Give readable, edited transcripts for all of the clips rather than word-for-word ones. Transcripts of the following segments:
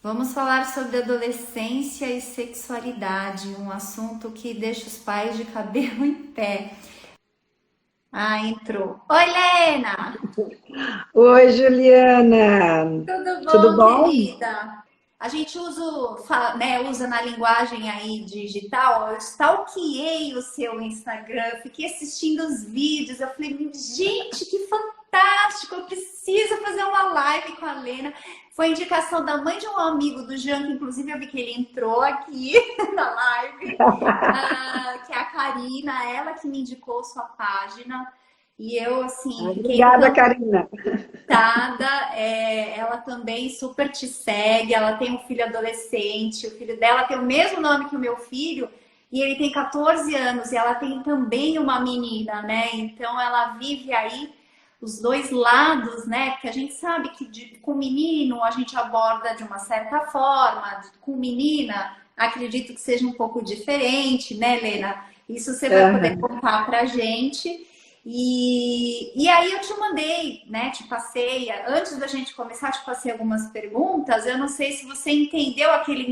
Vamos falar sobre adolescência e sexualidade, um assunto que deixa os pais de cabelo em pé. Ah, entrou. Oi, Lena! Oi, Juliana. Tudo Tudo bom, bom? querida? A gente usa na linguagem aí digital. Eu stalkeei o seu Instagram, fiquei assistindo os vídeos. Eu falei, gente, que fantástico! Eu preciso fazer uma live com a Lena. Foi indicação da mãe de um amigo do Jean, que inclusive eu vi que ele entrou aqui na live, que é a Karina, ela que me indicou sua página. E eu, assim, fiquei Obrigada, Karina. encantada. Ela também super te segue. Ela tem um filho adolescente. O filho dela tem o mesmo nome que o meu filho e ele tem 14 anos. E ela tem também uma menina, né? Então ela vive aí os dois lados, né? Porque a gente sabe que com menino a gente aborda de uma certa forma, com menina acredito que seja um pouco diferente, né, Helena? Isso você vai poder Aham. contar pra gente. E aí eu te mandei, né? Te passei, antes da gente começar, te passei algumas perguntas. Eu não sei se você entendeu aquele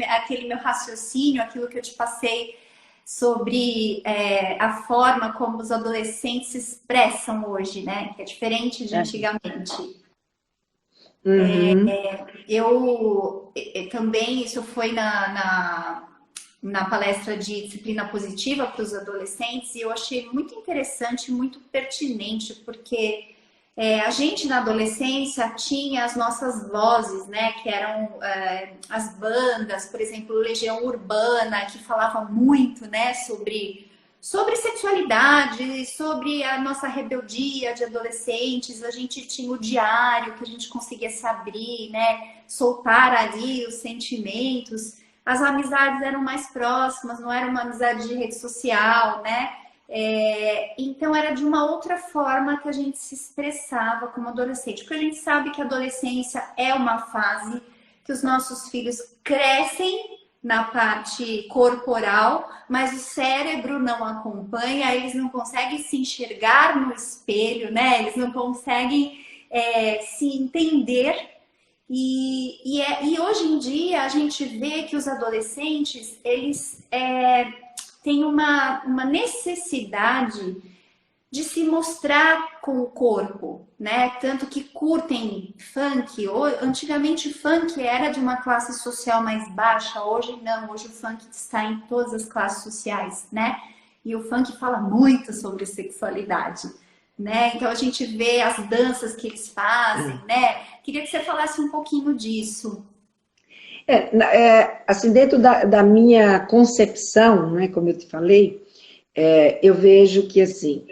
meu raciocínio, aquilo que eu te passei sobre a forma como os adolescentes se expressam hoje, né? Que é diferente de É. antigamente. Uhum. Também isso foi na palestra de disciplina positiva para os adolescentes e eu achei muito interessante, muito pertinente, porque a gente na adolescência tinha as nossas vozes, né, que eram as bandas, por exemplo, Legião Urbana, que falava muito, né, sobre sexualidade, sobre a nossa rebeldia de adolescentes. A gente tinha o diário que a gente conseguia se abrir, né, soltar ali os sentimentos. As amizades eram mais próximas, não era uma amizade de rede social, né? Então era de uma outra forma que a gente se expressava como adolescente, porque a gente sabe que a adolescência é uma fase que os nossos filhos crescem na parte corporal, mas o cérebro não acompanha, eles não conseguem se enxergar no espelho, né? Eles não conseguem se entender e hoje em dia a gente vê que os adolescentes eles têm uma necessidade de se mostrar com o corpo, né? Tanto que curtem funk. Antigamente funk era de uma classe social mais baixa, hoje não. Hoje o funk está em todas as classes sociais, né? E o funk fala muito sobre sexualidade, né? Então a gente vê as danças que eles fazem, né? Queria que você falasse um pouquinho disso. Assim, dentro da minha concepção, né, como eu te falei, eu vejo que, assim,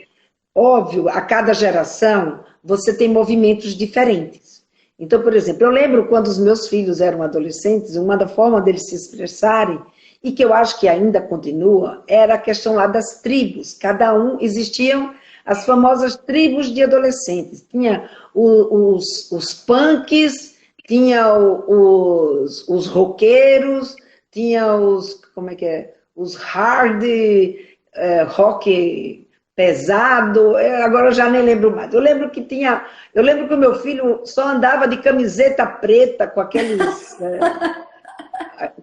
óbvio, a cada geração você tem movimentos diferentes. Então, por exemplo, eu lembro quando os meus filhos eram adolescentes, uma da forma deles se expressarem, e que eu acho que ainda continua, era a questão lá das tribos. Cada um, existiam as famosas tribos de adolescentes. Tinha os punks, tinha os roqueiros, tinha como é que é? Os hard, rock pesado, agora eu já nem lembro mais. Eu lembro que o meu filho só andava de camiseta preta com aqueles,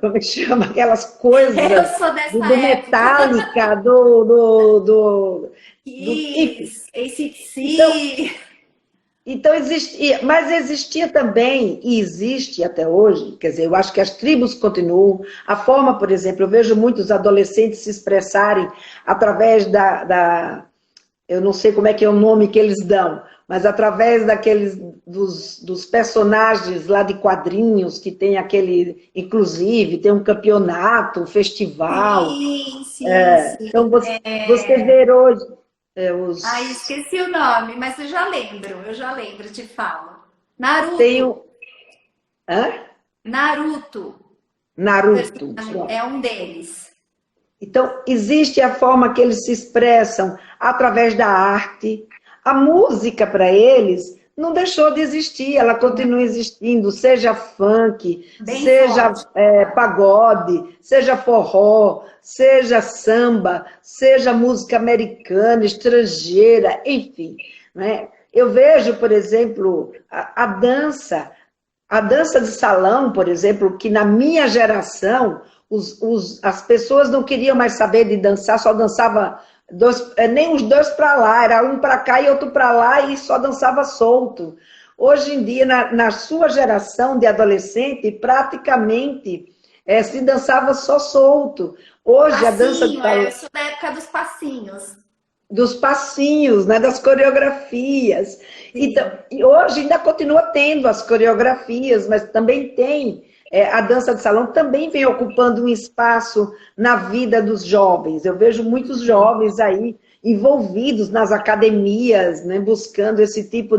como é que chama? Aquelas Eu coisas sou dessa do época. Metallica, enfim. Kiss, Então, AC/DC. então existia, mas existia também, e existe até hoje, quer dizer, eu acho que as tribos continuam, a forma, por exemplo, eu vejo muitos adolescentes se expressarem através eu não sei como é que é o nome que eles dão, mas através dos personagens lá de quadrinhos, que tem aquele, inclusive, tem um campeonato, um festival. Sim, sim, Então, sim. você vê hoje Ai, os. esqueci o nome, mas eu já lembro, te falo. Tem Naruto, o. Hã? Naruto, o Naruto. personagem Pronto. é um deles. Então, existe a forma que eles se expressam através da arte. A música, para eles, não deixou de existir, ela continua existindo, seja funk, Bem seja forte. pagode, seja forró, seja samba, seja música americana, estrangeira, enfim. Né? Eu vejo, por exemplo, a dança. A dança de salão, por exemplo, que na minha geração, as pessoas não queriam mais saber de dançar, só dançava nem os dois para lá, era um para cá e outro para lá e só dançava solto. Hoje em dia, na sua geração de adolescente, praticamente se dançava só solto. Hoje a dança de Passinho, salão, eu sou da época dos passinhos. dos passinhos, né, das coreografias. Então, Sim. e hoje ainda continua tendo as coreografias, mas também tem a dança de salão também vem ocupando um espaço na vida dos jovens. Eu vejo muitos jovens aí envolvidos nas academias, né, buscando esse tipo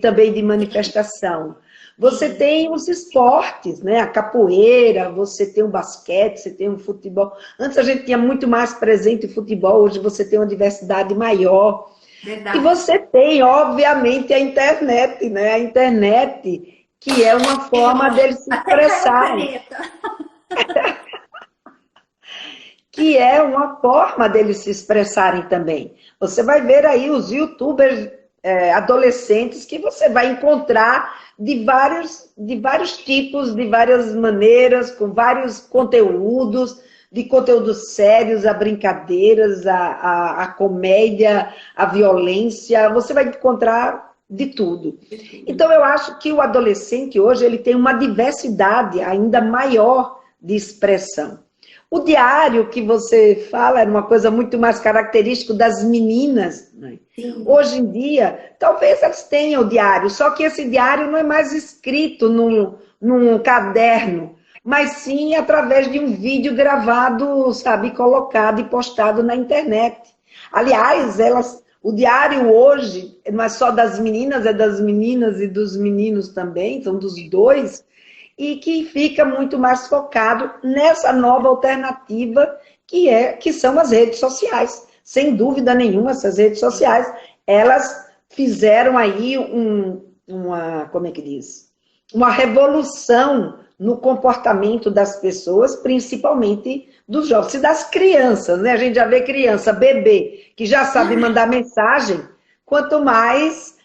também de manifestação. Você Sim. tem os esportes, né? A capoeira, você tem o basquete, você tem o futebol. Antes a gente tinha muito mais presente o futebol, hoje você tem uma diversidade maior. E Verdade. você tem, obviamente, a internet, né? A internet, que é uma forma deles se Até caiu a expressarem, caneta. que é uma forma deles se expressarem também. Você vai ver aí os youtubers adolescentes que você vai encontrar de vários tipos, de várias maneiras, com vários conteúdos, de conteúdos sérios, a brincadeiras, a comédia, a violência, você vai encontrar de tudo. Então eu acho que o adolescente hoje ele tem uma diversidade ainda maior de expressão. O diário que você fala era uma coisa muito mais característica das meninas, né? Sim. Hoje em dia, talvez elas tenham o diário, só que esse diário não é mais escrito num caderno, mas sim através de um vídeo gravado, sabe, colocado e postado na internet. Aliás, o diário hoje não é só das meninas, é das meninas e dos meninos também, são dos dois, e que fica muito mais focado nessa nova alternativa que são as redes sociais. Sem dúvida nenhuma, essas redes sociais, elas fizeram aí como é que diz? Uma revolução no comportamento das pessoas, principalmente dos jovens e das crianças, né? A gente já vê criança, bebê, que já sabe mandar mensagem, quanto mais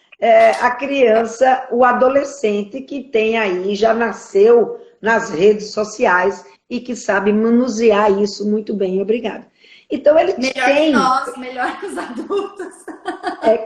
a criança, o adolescente que tem aí, já nasceu nas redes sociais e que sabe manusear isso muito bem, obrigada. Então, ele Melhor que tem nós, melhor que os adultos.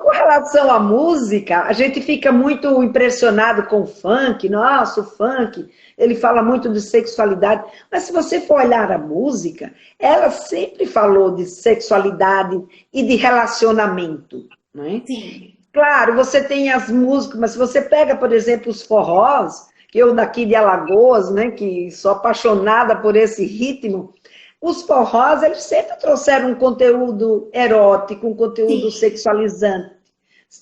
com relação à música, a gente fica muito impressionado com o funk. Nossa, o funk, ele fala muito de sexualidade. Mas se você for olhar a música, ela sempre falou de sexualidade e de relacionamento, não é? Sim. Claro, você tem as músicas, mas se você pega, por exemplo, os forrós, que eu daqui de Alagoas, né, que sou apaixonada por esse ritmo, os forrós, eles sempre trouxeram um conteúdo erótico, um conteúdo Sim. sexualizante,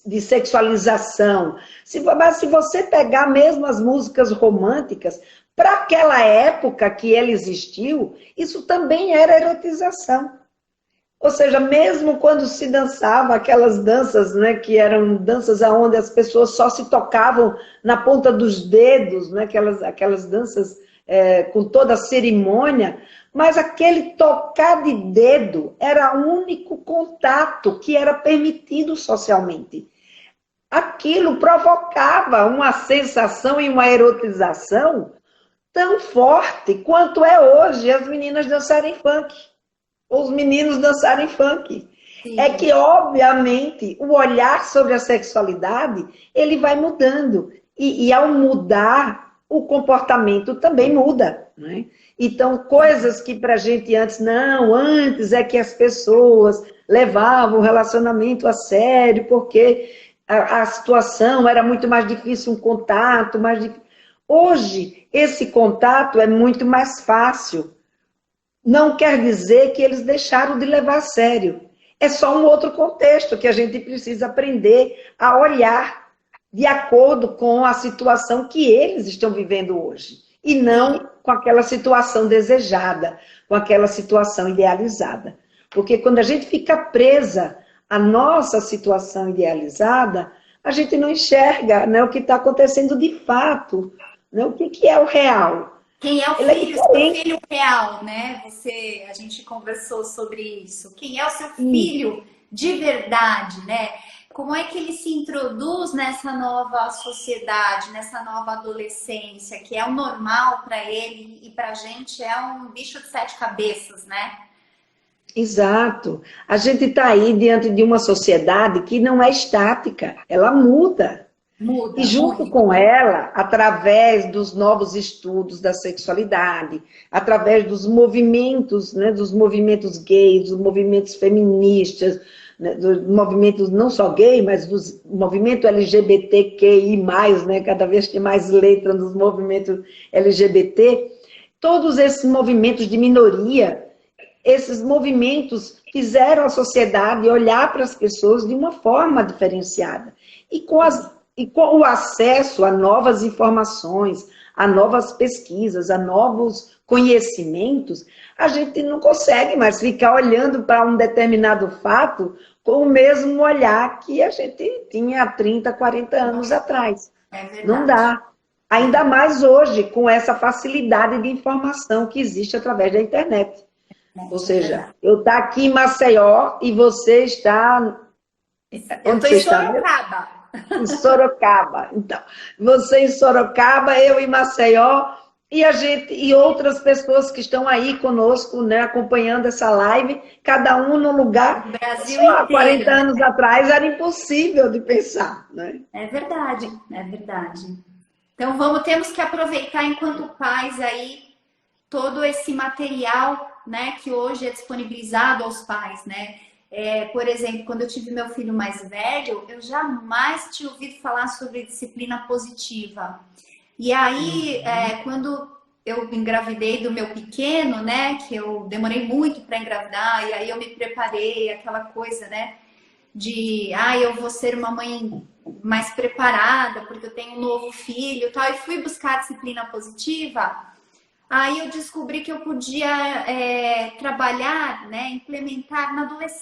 de sexualização. Mas se você pegar mesmo as músicas românticas, para aquela época que ele existiu, isso também era erotização. Ou seja, mesmo quando se dançava aquelas danças, né, que eram danças onde as pessoas só se tocavam na ponta dos dedos, né, aquelas danças com toda a cerimônia, mas aquele tocar de dedo era o único contato que era permitido socialmente. Aquilo provocava uma sensação e uma erotização tão forte quanto é hoje as meninas dançarem funk, ou os meninos dançarem funk. É que, Sim. obviamente, o olhar sobre a sexualidade, ele vai mudando. E ao mudar, o comportamento também muda, né? Então, coisas que para a gente antes é que as pessoas levavam o relacionamento a sério, porque a situação era muito mais difícil, um contato mais difícil. Hoje, esse contato é muito mais fácil. Não quer dizer que eles deixaram de levar a sério. É só um outro contexto que a gente precisa aprender a olhar de acordo com a situação que eles estão vivendo hoje. E Sim. não com aquela situação desejada, com aquela situação idealizada. Porque quando a gente fica presa à nossa situação idealizada, a gente não enxerga, né, o que está acontecendo de fato, né, o que é o real. Quem é o Ele é filho, seu diferente. filho real, né? A gente conversou sobre isso. Quem é o seu filho de verdade, né? Como é que ele se introduz nessa nova sociedade, nessa nova adolescência, que é o normal para ele e para a gente é um bicho de sete cabeças, né? Exato. A gente está aí diante de uma sociedade que não é estática, ela muda. E Muda junto muito. com ela, através dos novos estudos da sexualidade, através dos movimentos, né, dos movimentos gays, dos movimentos feministas, né, dos movimentos não só gay, mas dos movimento LGBTQI+, né, cada vez tem mais letra nos movimentos LGBT, todos esses movimentos de minoria, esses movimentos fizeram a sociedade olhar para as pessoas de uma forma diferenciada. E com o acesso a novas informações, a novas pesquisas, a novos conhecimentos, a gente não consegue mais ficar olhando para um determinado fato com o mesmo olhar que a gente tinha há 30, 40 anos atrás. É verdade. Não dá. Ainda mais hoje, com essa facilidade de informação que existe através da internet. Ou seja, eu estou aqui em Maceió e você está... Eu estou em Sorocaba. Em Sorocaba. Então, você em Sorocaba, eu em Maceió, e a gente e outras pessoas que estão aí conosco, né, acompanhando essa live, cada um no lugar. O Brasil Só há inteiro. 40 anos atrás era impossível de pensar, né? É verdade, é verdade. Então temos que aproveitar enquanto pais aí todo esse material, né, que hoje é disponibilizado aos pais, né? Por exemplo, quando eu tive meu filho mais velho, eu jamais tinha ouvido falar sobre disciplina positiva. E aí, quando eu engravidei do meu pequeno, né, que eu demorei muito para engravidar, e aí eu me preparei, aquela coisa, né, de, eu vou ser uma mãe mais preparada, porque eu tenho um novo filho e tal, e fui buscar disciplina positiva. Aí eu descobri que eu podia trabalhar, né, implementar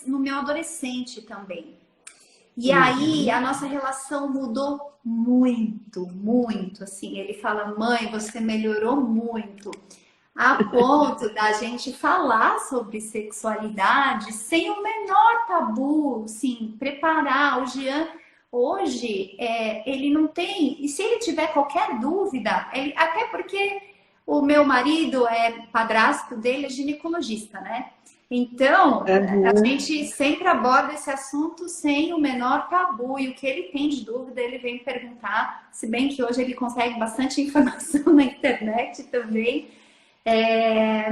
no meu adolescente também. E aí a nossa relação mudou muito, muito. Assim, ele fala, mãe, você melhorou muito. A ponto da gente falar sobre sexualidade sem o menor tabu, sim, preparar. O Jean, hoje, ele não tem... E se ele tiver qualquer dúvida, até porque... O meu marido padrasto dele é ginecologista, né? Então, a gente sempre aborda esse assunto sem o menor tabu. E o que ele tem de dúvida, ele vem perguntar. Se bem que hoje ele consegue bastante informação na internet também.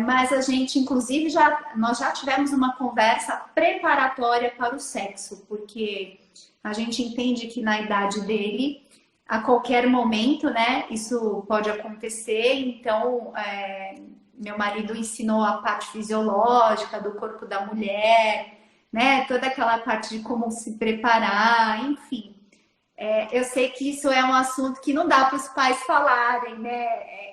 Mas a gente, inclusive, nós já tivemos uma conversa preparatória para o sexo. Porque a gente entende que na idade dele... A qualquer momento, né, isso pode acontecer, então meu marido ensinou a parte fisiológica do corpo da mulher, né, toda aquela parte de como se preparar, enfim. Eu sei que isso é um assunto que não dá para os pais falarem, né,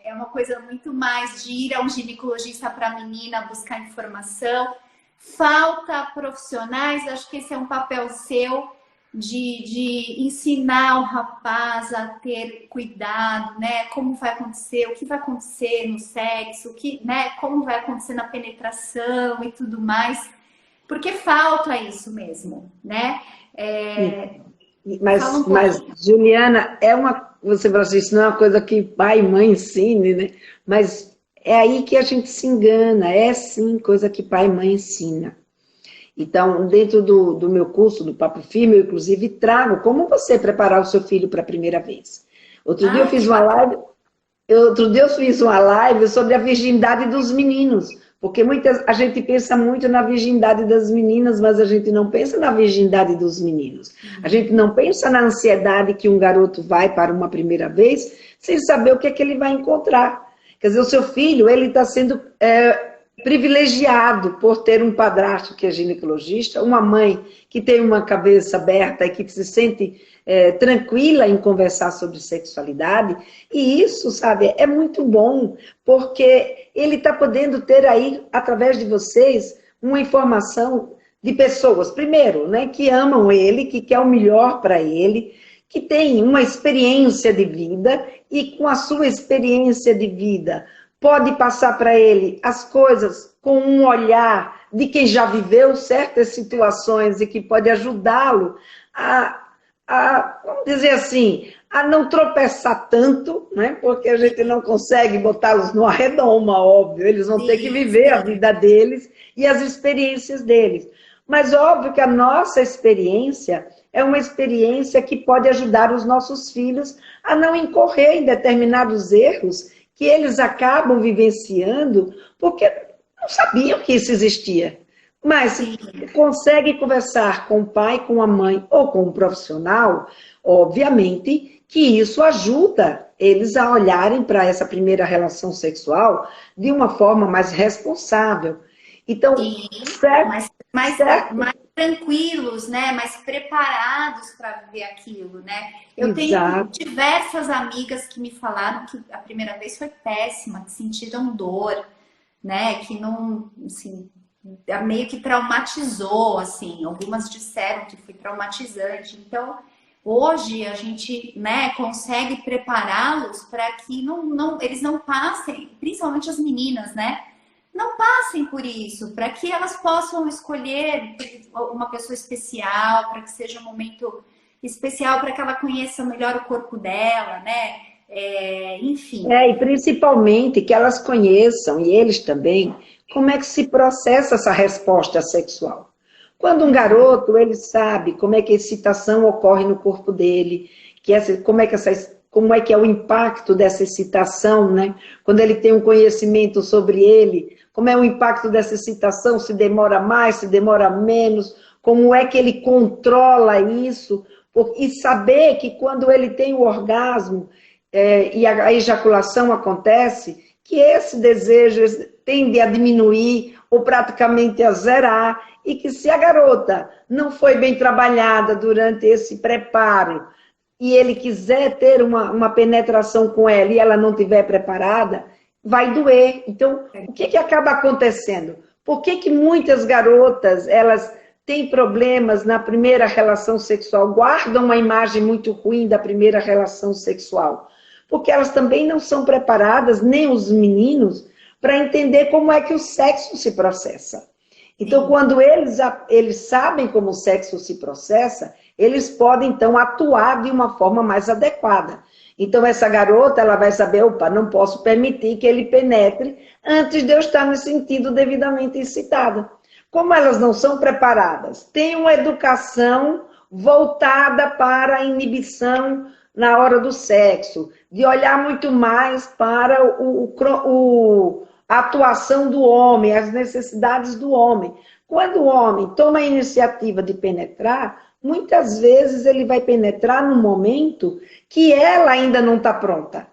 é uma coisa muito mais de ir a um ginecologista para a menina buscar informação. Falta profissionais, acho que esse é um papel seu, de ensinar o rapaz a ter cuidado, né? Como vai acontecer, o que vai acontecer no sexo, né? Como vai acontecer na penetração e tudo mais, porque falta isso mesmo, né? Mas Juliana, você falou assim, isso não é uma coisa que pai e mãe ensinem, né? Mas é aí que a gente se engana, é sim coisa que pai e mãe ensina. Então, dentro do meu curso, do Papo Firme, eu inclusive trago como você preparar o seu filho para a primeira vez. Outro dia eu fiz uma live sobre a virgindade dos meninos, porque a gente pensa muito na virgindade das meninas, mas a gente não pensa na virgindade dos meninos. A gente não pensa na ansiedade que um garoto vai para uma primeira vez sem saber o que é que ele vai encontrar. Quer dizer, o seu filho, ele está sendo... privilegiado por ter um padrasto que é ginecologista, uma mãe que tem uma cabeça aberta e que se sente tranquila em conversar sobre sexualidade, e isso, sabe, é muito bom, porque ele está podendo ter aí, através de vocês, uma informação de pessoas, primeiro, né, que amam ele, que quer o melhor para ele, que tem uma experiência de vida, e com a sua experiência de vida, pode passar para ele as coisas com um olhar de quem já viveu certas situações e que pode ajudá-lo vamos dizer assim, a não tropeçar tanto, né? Porque a gente não consegue botá-los numa redoma, óbvio, eles vão ter que Sim, viver a sim. vida deles e as experiências deles. Mas óbvio que a nossa experiência é uma experiência que pode ajudar os nossos filhos a não incorrer em determinados erros que eles acabam vivenciando porque não sabiam que isso existia. Mas se Sim. consegue conversar com o pai, com a mãe ou com um profissional, obviamente que isso ajuda eles a olharem para essa primeira relação sexual de uma forma mais responsável. Então, Sim, certo, mais certo, tranquilos, né? Mais preparados para viver aquilo, né? Eu tenho exato. diversas amigas que me falaram que a primeira vez foi péssima, que sentiram dor, né? Que não, assim, meio que traumatizou, assim. Algumas disseram que foi traumatizante. Então, hoje a gente, né, consegue prepará-los para que eles não passem, principalmente as meninas, né? Não passem por isso, para que elas possam escolher uma pessoa especial, para que seja um momento especial, para que ela conheça melhor o corpo dela, né? Enfim. E principalmente que elas conheçam, e eles também, como é que se processa essa resposta sexual. Quando um garoto, ele sabe como é que a excitação ocorre no corpo dele, como é que é o impacto dessa excitação, né? Quando ele tem um conhecimento sobre ele, como é o impacto dessa excitação, se demora mais, se demora menos, como é que ele controla isso, e saber que quando ele tem o orgasmo, e a ejaculação acontece, que esse desejo tende a diminuir ou praticamente a zerar, e que se a garota não foi bem trabalhada durante esse preparo, e ele quiser ter uma penetração com ela e ela não estiver preparada, vai doer. Então, o que acaba acontecendo? Por que muitas garotas, elas têm problemas na primeira relação sexual, guardam uma imagem muito ruim da primeira relação sexual? Porque elas também não são preparadas, nem os meninos, para entender como é que o sexo se processa. Então, Sim. quando eles sabem como o sexo se processa, eles podem, então, atuar de uma forma mais adequada. Então, essa garota, ela vai saber, opa, não posso permitir que ele penetre antes de eu estar me sentindo devidamente excitada. Como elas não são preparadas, tem uma educação voltada para a inibição na hora do sexo, de olhar muito mais para a atuação do homem, as necessidades do homem. Quando o homem toma a iniciativa de penetrar, muitas vezes ele vai penetrar num momento que ela ainda não está pronta.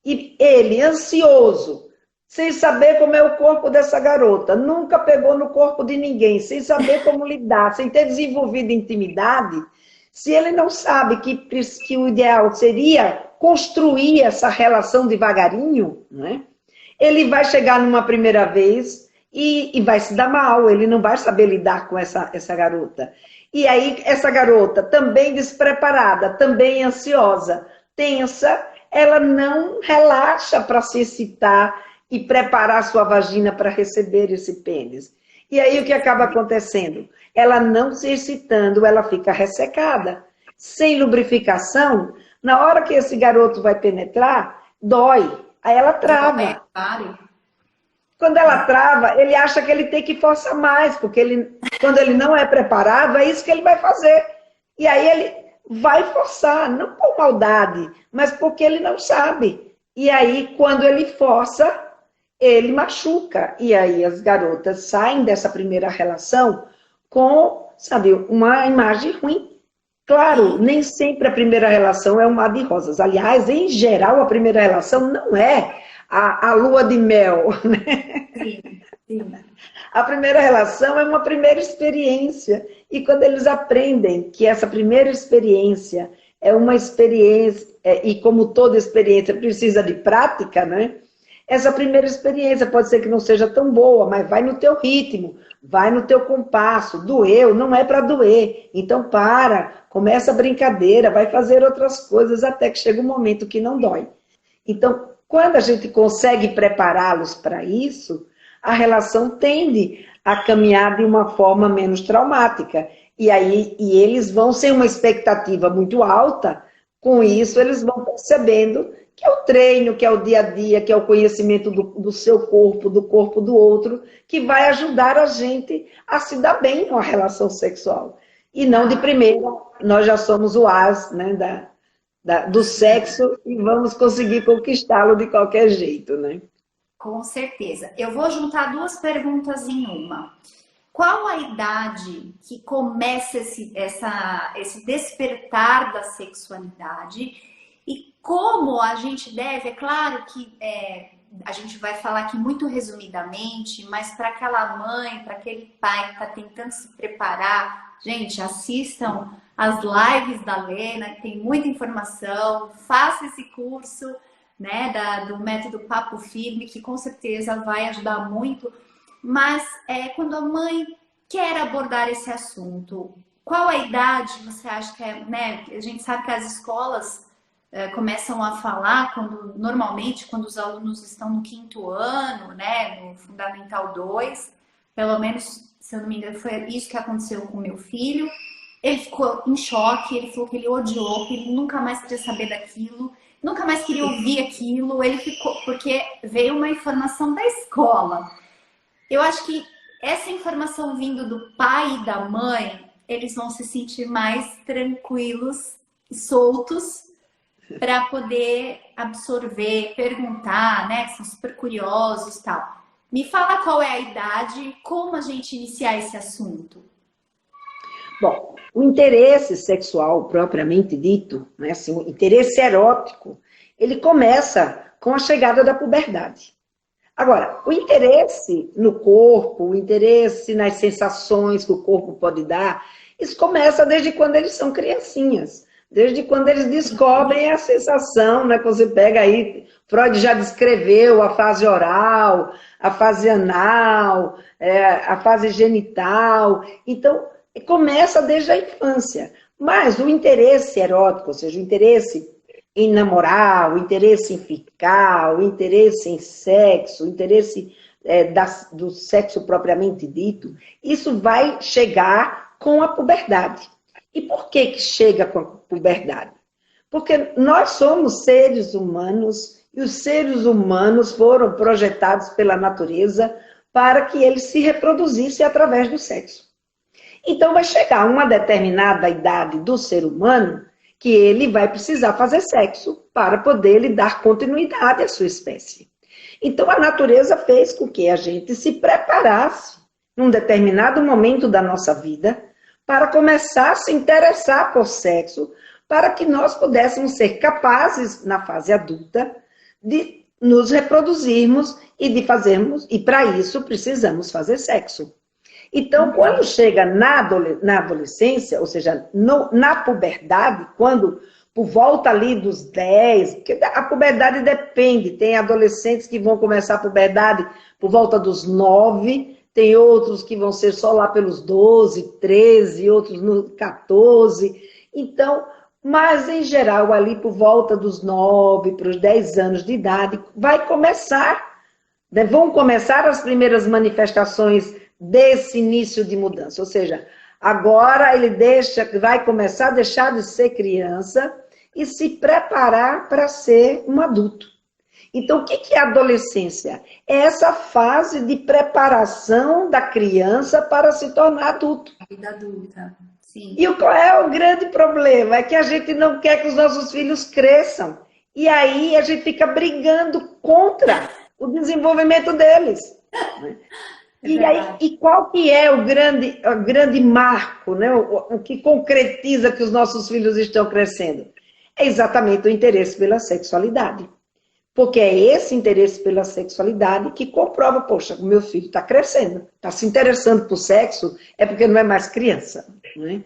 E ele, ansioso, sem saber como é o corpo dessa garota, nunca pegou no corpo de ninguém, sem saber como lidar, sem ter desenvolvido intimidade, se ele não sabe que o ideal seria construir essa relação devagarinho, né? Ele vai chegar numa primeira vez e vai se dar mal, ele não vai saber lidar com essa garota. E aí, essa garota, também despreparada, também ansiosa, tensa, ela não relaxa para se excitar e preparar sua vagina para receber esse pênis. E aí, o que acaba acontecendo? Ela não se excitando, ela fica ressecada. Sem lubrificação, na hora que esse garoto vai penetrar, dói. Aí ela É, trava. claro. Quando ela trava, ele acha que ele tem que forçar mais, porque quando ele não é preparado, é isso que ele vai fazer. E aí ele vai forçar, não por maldade, mas porque ele não sabe. E aí, quando ele força, ele machuca. E aí as garotas saem dessa primeira relação com, sabe, uma imagem ruim. Claro, Sim, nem sempre a primeira relação é um mar de rosas. Aliás, em geral, a primeira relação não é a lua de mel, né? sim, sim. A primeira relação é uma primeira experiência. E quando eles aprendem que essa primeira experiência é uma experiência, e como toda experiência precisa de prática, né? Essa primeira experiência pode ser que não seja tão boa, mas vai no teu ritmo, vai no teu compasso. Doeu, não é para doer. Então começa a brincadeira, vai fazer outras coisas até que chega um momento que não dói. Então, quando a gente consegue prepará-los para isso, a relação tende a caminhar de uma forma menos traumática. E eles vão ser uma expectativa muito alta, com isso eles vão percebendo que é o treino, que é o dia a dia, que é o conhecimento do seu corpo, do corpo do outro, que vai ajudar a gente a se dar bem numa relação sexual. E não de primeira, nós já somos o as, né, do sexo e vamos conseguir conquistá-lo de qualquer jeito, né? Com certeza. Eu vou juntar duas perguntas em uma. Qual a idade que começa esse despertar da sexualidade? E como a gente deve, é claro que a gente vai falar aqui muito resumidamente, mas para aquela mãe, para aquele pai que está tentando se preparar, gente, assistam as lives da Lena, que tem muita informação, faça esse curso, né, do método Papo Firme, que com certeza vai ajudar muito. Mas quando a mãe quer abordar esse assunto, qual a idade você acha que é, né? A gente sabe que as escolas começam a falar normalmente quando os alunos estão no 5º ano, né, no Fundamental 2, pelo menos, se eu não me engano, foi isso que aconteceu com o meu filho. Ele ficou em choque, ele falou que ele odiou, que ele nunca mais queria saber daquilo, nunca mais queria ouvir aquilo, ele ficou, porque veio uma informação da escola. Eu acho que essa informação vindo do pai e da mãe, eles vão se sentir mais tranquilos e soltos para poder absorver, perguntar, né? Que são super curiosos e tal. Me fala qual é a idade, como a gente iniciar esse assunto. Bom, o interesse sexual propriamente dito, né, assim, o interesse erótico, ele começa com a chegada da puberdade. Agora, o interesse no corpo, o interesse nas sensações que o corpo pode dar, isso começa desde quando eles são criancinhas, desde quando eles descobrem a sensação, né, que você pega aí, Freud já descreveu a fase oral, a fase anal, a fase genital, então começa desde a infância. Mas o interesse erótico, ou seja, o interesse em namorar, o interesse em ficar, o interesse em sexo, o interesse do sexo propriamente dito, isso vai chegar com a puberdade. E por que chega com a puberdade? Porque nós somos seres humanos e os seres humanos foram projetados pela natureza para que eles se reproduzissem através do sexo. Então vai chegar uma determinada idade do ser humano que ele vai precisar fazer sexo para poder lhe dar continuidade à sua espécie. Então a natureza fez com que a gente se preparasse num determinado momento da nossa vida para começar a se interessar por sexo, para que nós pudéssemos ser capazes, na fase adulta, de nos reproduzirmos e de fazermos, e para isso precisamos fazer sexo. Então, quando chega na adolescência, ou seja, na puberdade, quando por volta ali dos 10, porque a puberdade depende, tem adolescentes que vão começar a puberdade por volta dos 9, tem outros que vão ser só lá pelos 12, 13, outros no 14. Então, mas em geral, ali por volta dos 9 para os 10 anos de idade, vai começar, né, vão começar as primeiras manifestações desse início de mudança. Ou seja, agora ele vai começar a deixar de ser criança e se preparar para ser um adulto. Então, o que é a adolescência? É essa fase de preparação da criança para se tornar adulto. A vida adulta, sim. E qual é o grande problema? É que a gente não quer que os nossos filhos cresçam. E aí a gente fica brigando contra o desenvolvimento deles. E qual que é o grande marco, né? O que concretiza que os nossos filhos estão crescendo? É exatamente o interesse pela sexualidade. Porque é esse interesse pela sexualidade que comprova, poxa, o meu filho está crescendo, está se interessando por sexo, é porque não é mais criança. Né?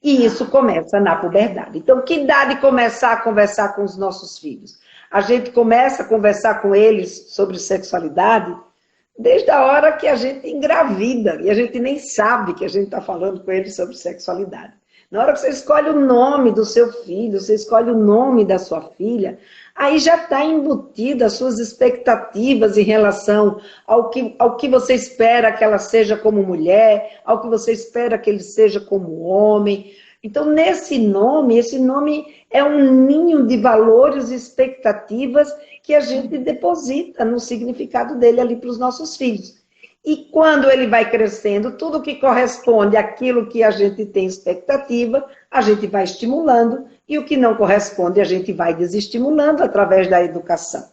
E isso começa na puberdade. Então, que idade começar a conversar com os nossos filhos? A gente começa a conversar com eles sobre sexualidade desde a hora que a gente engravida, e a gente nem sabe que a gente está falando com eles sobre sexualidade. Na hora que você escolhe o nome do seu filho, você escolhe o nome da sua filha, aí já está embutida as suas expectativas em relação ao que você espera que ela seja como mulher, ao que você espera que ele seja como homem. Então, esse nome é um ninho de valores e expectativas que a gente deposita no significado dele ali para os nossos filhos. E quando ele vai crescendo, tudo que corresponde àquilo que a gente tem expectativa, a gente vai estimulando, e o que não corresponde, a gente vai desestimulando através da educação.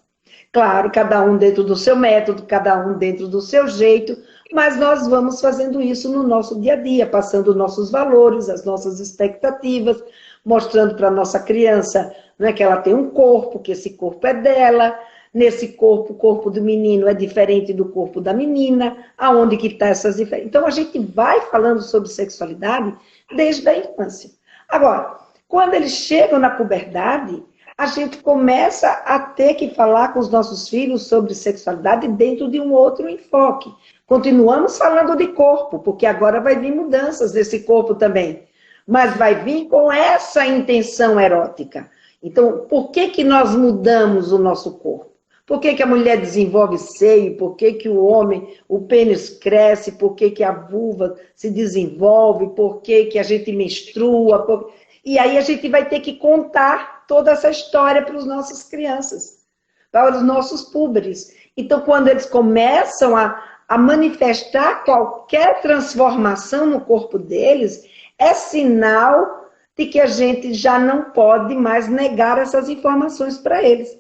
Claro, cada um dentro do seu método, cada um dentro do seu jeito, mas nós vamos fazendo isso no nosso dia a dia, passando nossos valores, as nossas expectativas, mostrando para a nossa criança, né, que ela tem um corpo, que esse corpo é dela. Nesse corpo, o corpo do menino é diferente do corpo da menina, aonde que está essas diferenças. Então, a gente vai falando sobre sexualidade desde a infância. Agora, quando eles chegam na puberdade, a gente começa a ter que falar com os nossos filhos sobre sexualidade dentro de um outro enfoque. Continuamos falando de corpo, porque agora vai vir mudanças desse corpo também, mas vai vir com essa intenção erótica. Então, por que que nós mudamos o nosso corpo? Por que que a mulher desenvolve seio? Por que que o homem, o pênis cresce? Por que que a vulva se desenvolve? Por que que a gente menstrua? E aí a gente vai ter que contar toda essa história para as nossas crianças, para os nossos púberes. Então, quando eles começam a manifestar qualquer transformação no corpo deles, é sinal de que a gente já não pode mais negar essas informações para eles.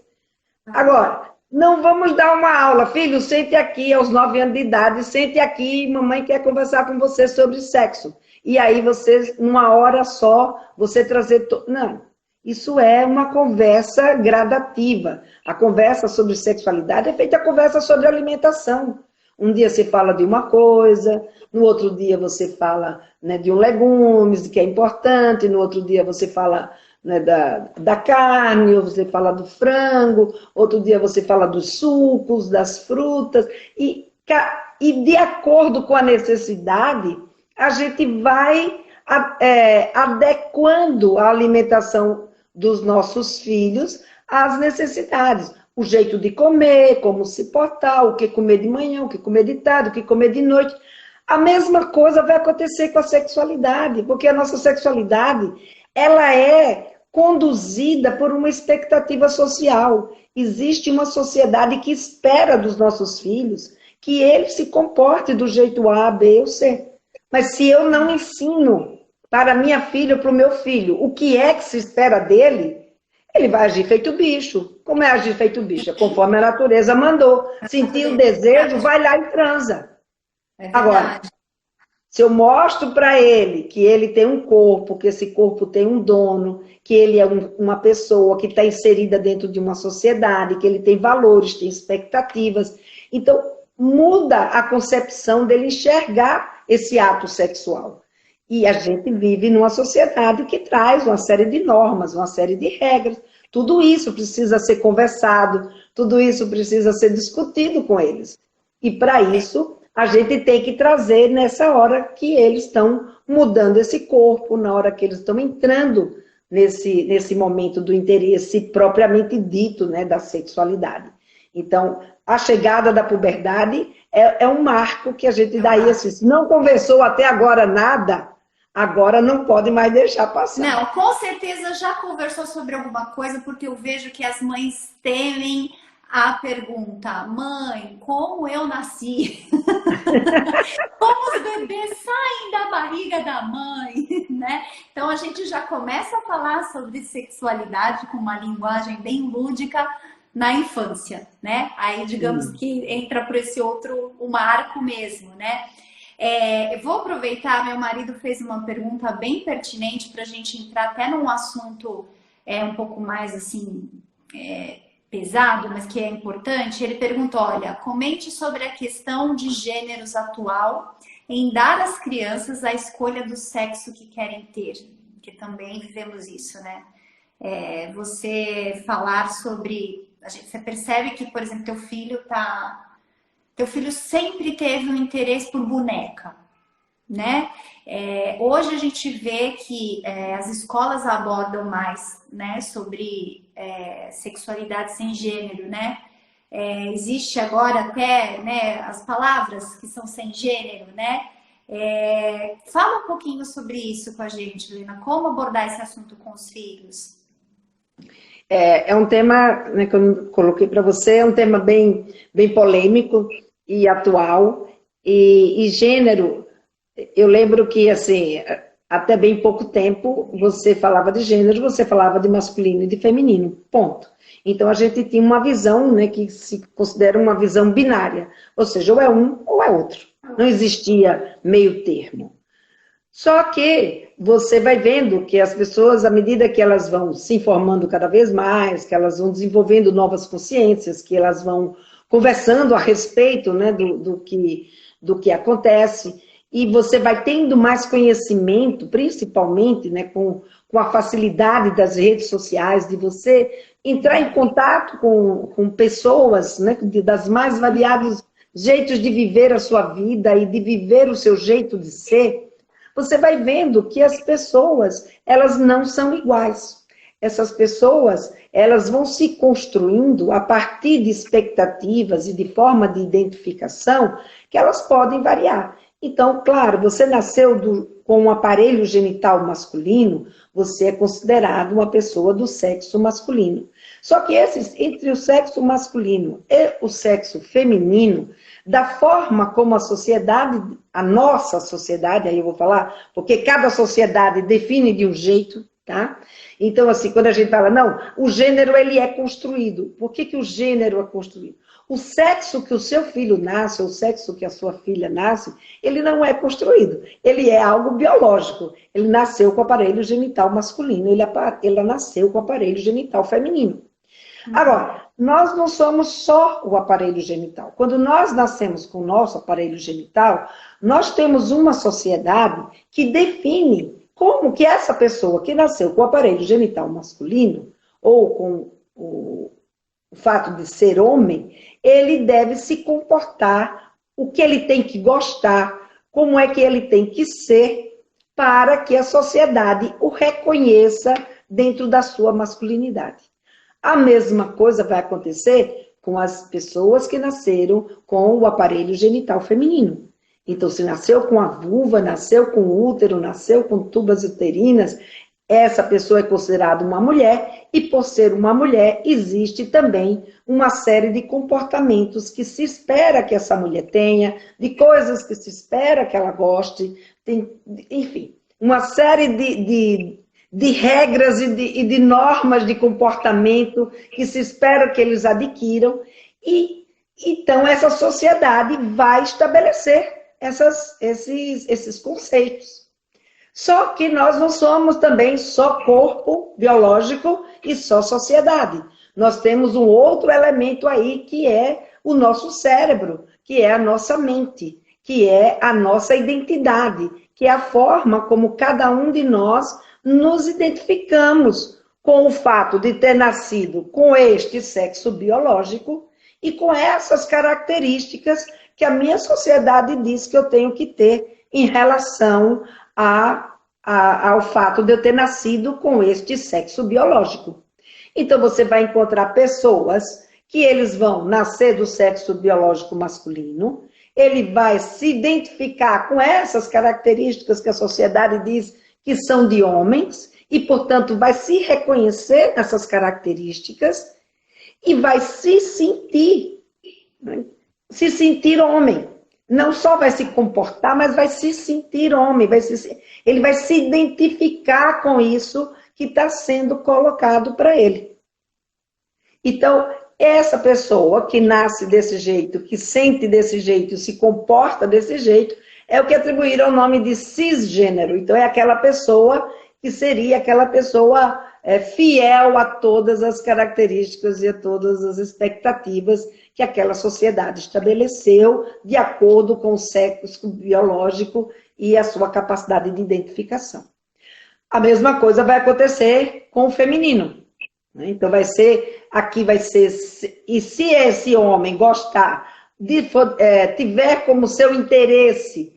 Agora, não vamos dar uma aula. Filho, sente aqui aos 9 anos de idade, sente aqui, mamãe quer conversar com você sobre sexo. E aí você, numa hora só, você trazer... Não, isso é uma conversa gradativa. A conversa sobre sexualidade é feita a conversa sobre alimentação. Um dia você fala de uma coisa, no outro dia você fala, né, de um legumes, que é importante, no outro dia você fala, né, da carne, ou você fala do frango, outro dia você fala dos sucos, das frutas, e de acordo com a necessidade, a gente vai adequando a alimentação dos nossos filhos às necessidades. O jeito de comer, como se portar, o que comer de manhã, o que comer de tarde, o que comer de noite. A mesma coisa vai acontecer com a sexualidade, porque a nossa sexualidade, ela é conduzida por uma expectativa social. Existe uma sociedade que espera dos nossos filhos que eles se comportem do jeito A, B ou C. Mas se eu não ensino para minha filha ou para o meu filho o que é que se espera dele, ele vai agir feito bicho. Como é agir feito bicho? É conforme a natureza mandou. Sentir o desejo, vai lá e transa. Agora, se eu mostro para ele que ele tem um corpo, que esse corpo tem um dono, que ele é uma pessoa que está inserida dentro de uma sociedade, que ele tem valores, tem expectativas, então muda a concepção dele enxergar esse ato sexual. E a gente vive numa sociedade que traz uma série de normas, uma série de regras. Tudo isso precisa ser conversado, tudo isso precisa ser discutido com eles. E para isso, a gente tem que trazer nessa hora que eles estão mudando esse corpo, na hora que eles estão entrando nesse momento do interesse propriamente dito, né, da sexualidade. Então, a chegada da puberdade é um marco que a gente daí, assim, se não conversou até agora nada, agora não pode mais deixar passar. Não, com certeza já conversou sobre alguma coisa, porque eu vejo que as mães temem a pergunta: mãe, como eu nasci? Como os bebês saem da barriga da mãe, né? Então a gente já começa a falar sobre sexualidade com uma linguagem bem lúdica na infância, né? Aí digamos que entra por esse outro, o marco mesmo, né? Eu vou aproveitar, meu marido fez uma pergunta bem pertinente para a gente entrar até num assunto um pouco mais assim pesado, mas que é importante. Ele perguntou: olha, comente sobre a questão de gêneros atual em dar às crianças a escolha do sexo que querem ter, que também vivemos isso, né? Você falar sobre... Você percebe que, por exemplo, teu filho sempre teve um interesse por boneca. né? Hoje a gente vê que as escolas abordam mais, né, sobre sexualidade sem gênero, né? Existe agora até, né, as palavras que são sem gênero, né? Fala um pouquinho sobre isso com a gente, Helena. Como abordar esse assunto com os filhos? É um tema, né, que eu coloquei para você, é um tema bem, bem polêmico e atual. E gênero, eu lembro que, assim, até bem pouco tempo, você falava de gênero, você falava de masculino e de feminino, ponto. Então, a gente tinha uma visão, né, que se considera uma visão binária, ou seja, ou é um ou é outro. Não existia meio termo. Só que você vai vendo que as pessoas, à medida que elas vão se informando cada vez mais, que elas vão desenvolvendo novas consciências, que elas vão conversando a respeito, né, do que acontece, e você vai tendo mais conhecimento, principalmente, né, com a facilidade das redes sociais, de você entrar em contato com pessoas, né, das mais variados jeitos de viver a sua vida e de viver o seu jeito de ser. Você vai vendo que as pessoas, elas não são iguais. Essas pessoas, elas vão se construindo a partir de expectativas e de forma de identificação que elas podem variar. Então, claro, você nasceu com um aparelho genital masculino, você é considerado uma pessoa do sexo masculino. Só que entre o sexo masculino e o sexo feminino, da forma como a sociedade, a nossa sociedade, aí eu vou falar, porque cada sociedade define de um jeito, tá? Então, assim, quando a gente fala, não, o gênero, ele é construído. Por que o gênero é construído? O sexo que o seu filho nasce, ou o sexo que a sua filha nasce, ele não é construído. Ele é algo biológico. Ele nasceu com o aparelho genital masculino, ele nasceu com o aparelho genital feminino. Agora, nós não somos só o aparelho genital. Quando nós nascemos com o nosso aparelho genital, nós temos uma sociedade que define como que essa pessoa que nasceu com o aparelho genital masculino, ou com o fato de ser homem, ele deve se comportar, o que ele tem que gostar, como é que ele tem que ser, para que a sociedade o reconheça dentro da sua masculinidade. A mesma coisa vai acontecer com as pessoas que nasceram com o aparelho genital feminino. Então, se nasceu com a vulva, nasceu com o útero, nasceu com tubas uterinas, essa pessoa é considerada uma mulher, e por ser uma mulher, existe também uma série de comportamentos que se espera que essa mulher tenha, de coisas que se espera que ela goste, enfim, uma série de regras e de normas de comportamento que se espera que eles adquiram, e então essa sociedade vai estabelecer esses conceitos. Só que nós não somos também só corpo biológico e só sociedade. Nós temos um outro elemento aí que é o nosso cérebro, que é a nossa mente, que é a nossa identidade, que é a forma como cada um de nós nos identificamos com o fato de ter nascido com este sexo biológico e com essas características que a minha sociedade diz que eu tenho que ter em relação ao fato de eu ter nascido com este sexo biológico. Então, você vai encontrar pessoas que eles vão nascer do sexo biológico masculino, ele vai se identificar com essas características que a sociedade diz que são de homens, e, portanto, vai se reconhecer nessas características e vai se sentir, né? Se sentir homem. Não só vai se comportar, mas vai se sentir homem, ele vai se identificar com isso que está sendo colocado para ele. Então, essa pessoa que nasce desse jeito, que sente desse jeito, se comporta desse jeito, é o que atribuíram o nome de cisgênero. Então, é aquela pessoa que seria aquela pessoa fiel a todas as características e a todas as expectativas que aquela sociedade estabeleceu de acordo com o sexo biológico e a sua capacidade de identificação. A mesma coisa vai acontecer com o feminino. Então, e se esse homem gostar, tiver como seu interesse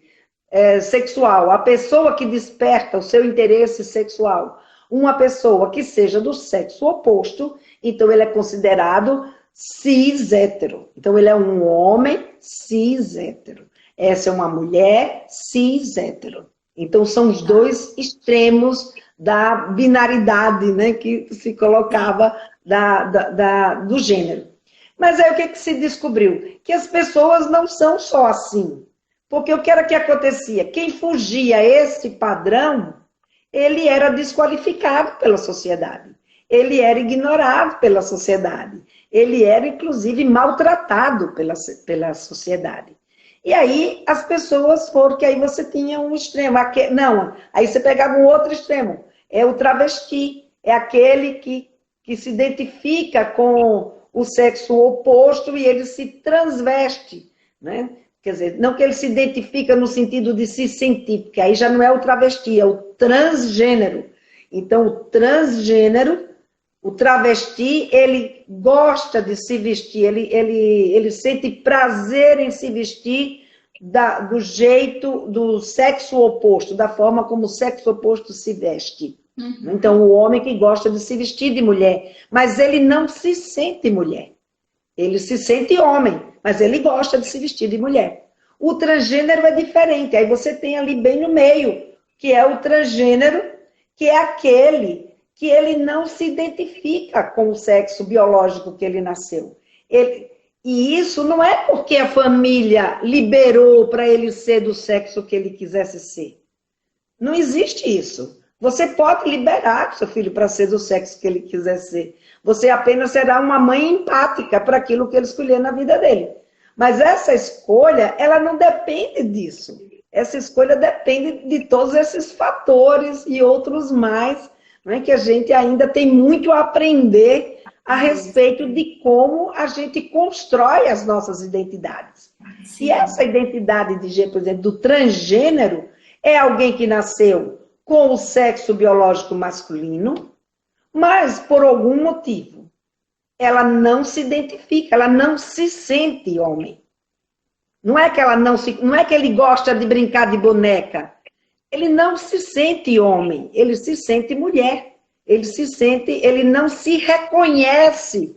sexual, a pessoa que desperta o seu interesse sexual, uma pessoa que seja do sexo oposto, então ele é considerado cis-hétero. Então ele é um homem cis-hétero. Essa é uma mulher cis-hétero. Então são os dois extremos da binaridade, né, que se colocava do gênero. Mas aí o que se descobriu? Que as pessoas não são só assim. Porque o que era que acontecia? Quem fugia a esse padrão, ele era desqualificado pela sociedade. Ele era ignorado pela sociedade. Ele era, inclusive, maltratado pela sociedade. E aí as pessoas foram, que aí você tinha um extremo. Não, aí você pegava um outro extremo. É o travesti. É aquele que se identifica com o sexo oposto e ele se transveste, né? Quer dizer, não que ele se identifica no sentido de se sentir, porque aí já não é o travesti, é o transgênero. Então, o transgênero, o travesti, ele gosta de se vestir, ele sente prazer em se vestir do jeito do sexo oposto, da forma como o sexo oposto se veste. Uhum. Então, o homem que gosta de se vestir de mulher, mas ele não se sente mulher. Ele se sente homem, mas ele gosta de se vestir de mulher. O transgênero é diferente. Aí você tem ali bem no meio, que é o transgênero, que é aquele que ele não se identifica com o sexo biológico que ele nasceu. E isso não é porque a família liberou para ele ser do sexo que ele quisesse ser. Não existe isso. Você pode liberar seu filho para ser do sexo que ele quiser ser. Você apenas será uma mãe empática para aquilo que ele escolher na vida dele. Mas essa escolha, ela não depende disso. Essa escolha depende de todos esses fatores e outros mais, né, que a gente ainda tem muito a aprender a respeito de como a gente constrói as nossas identidades. Sim. E essa identidade de gênero, por exemplo, do transgênero, é alguém que nasceu com o sexo biológico masculino, mas por algum motivo ela não se identifica, ela não se sente homem. Não é que não é que ele gosta de brincar de boneca. Ele não se sente homem, ele se sente mulher. Ele não se reconhece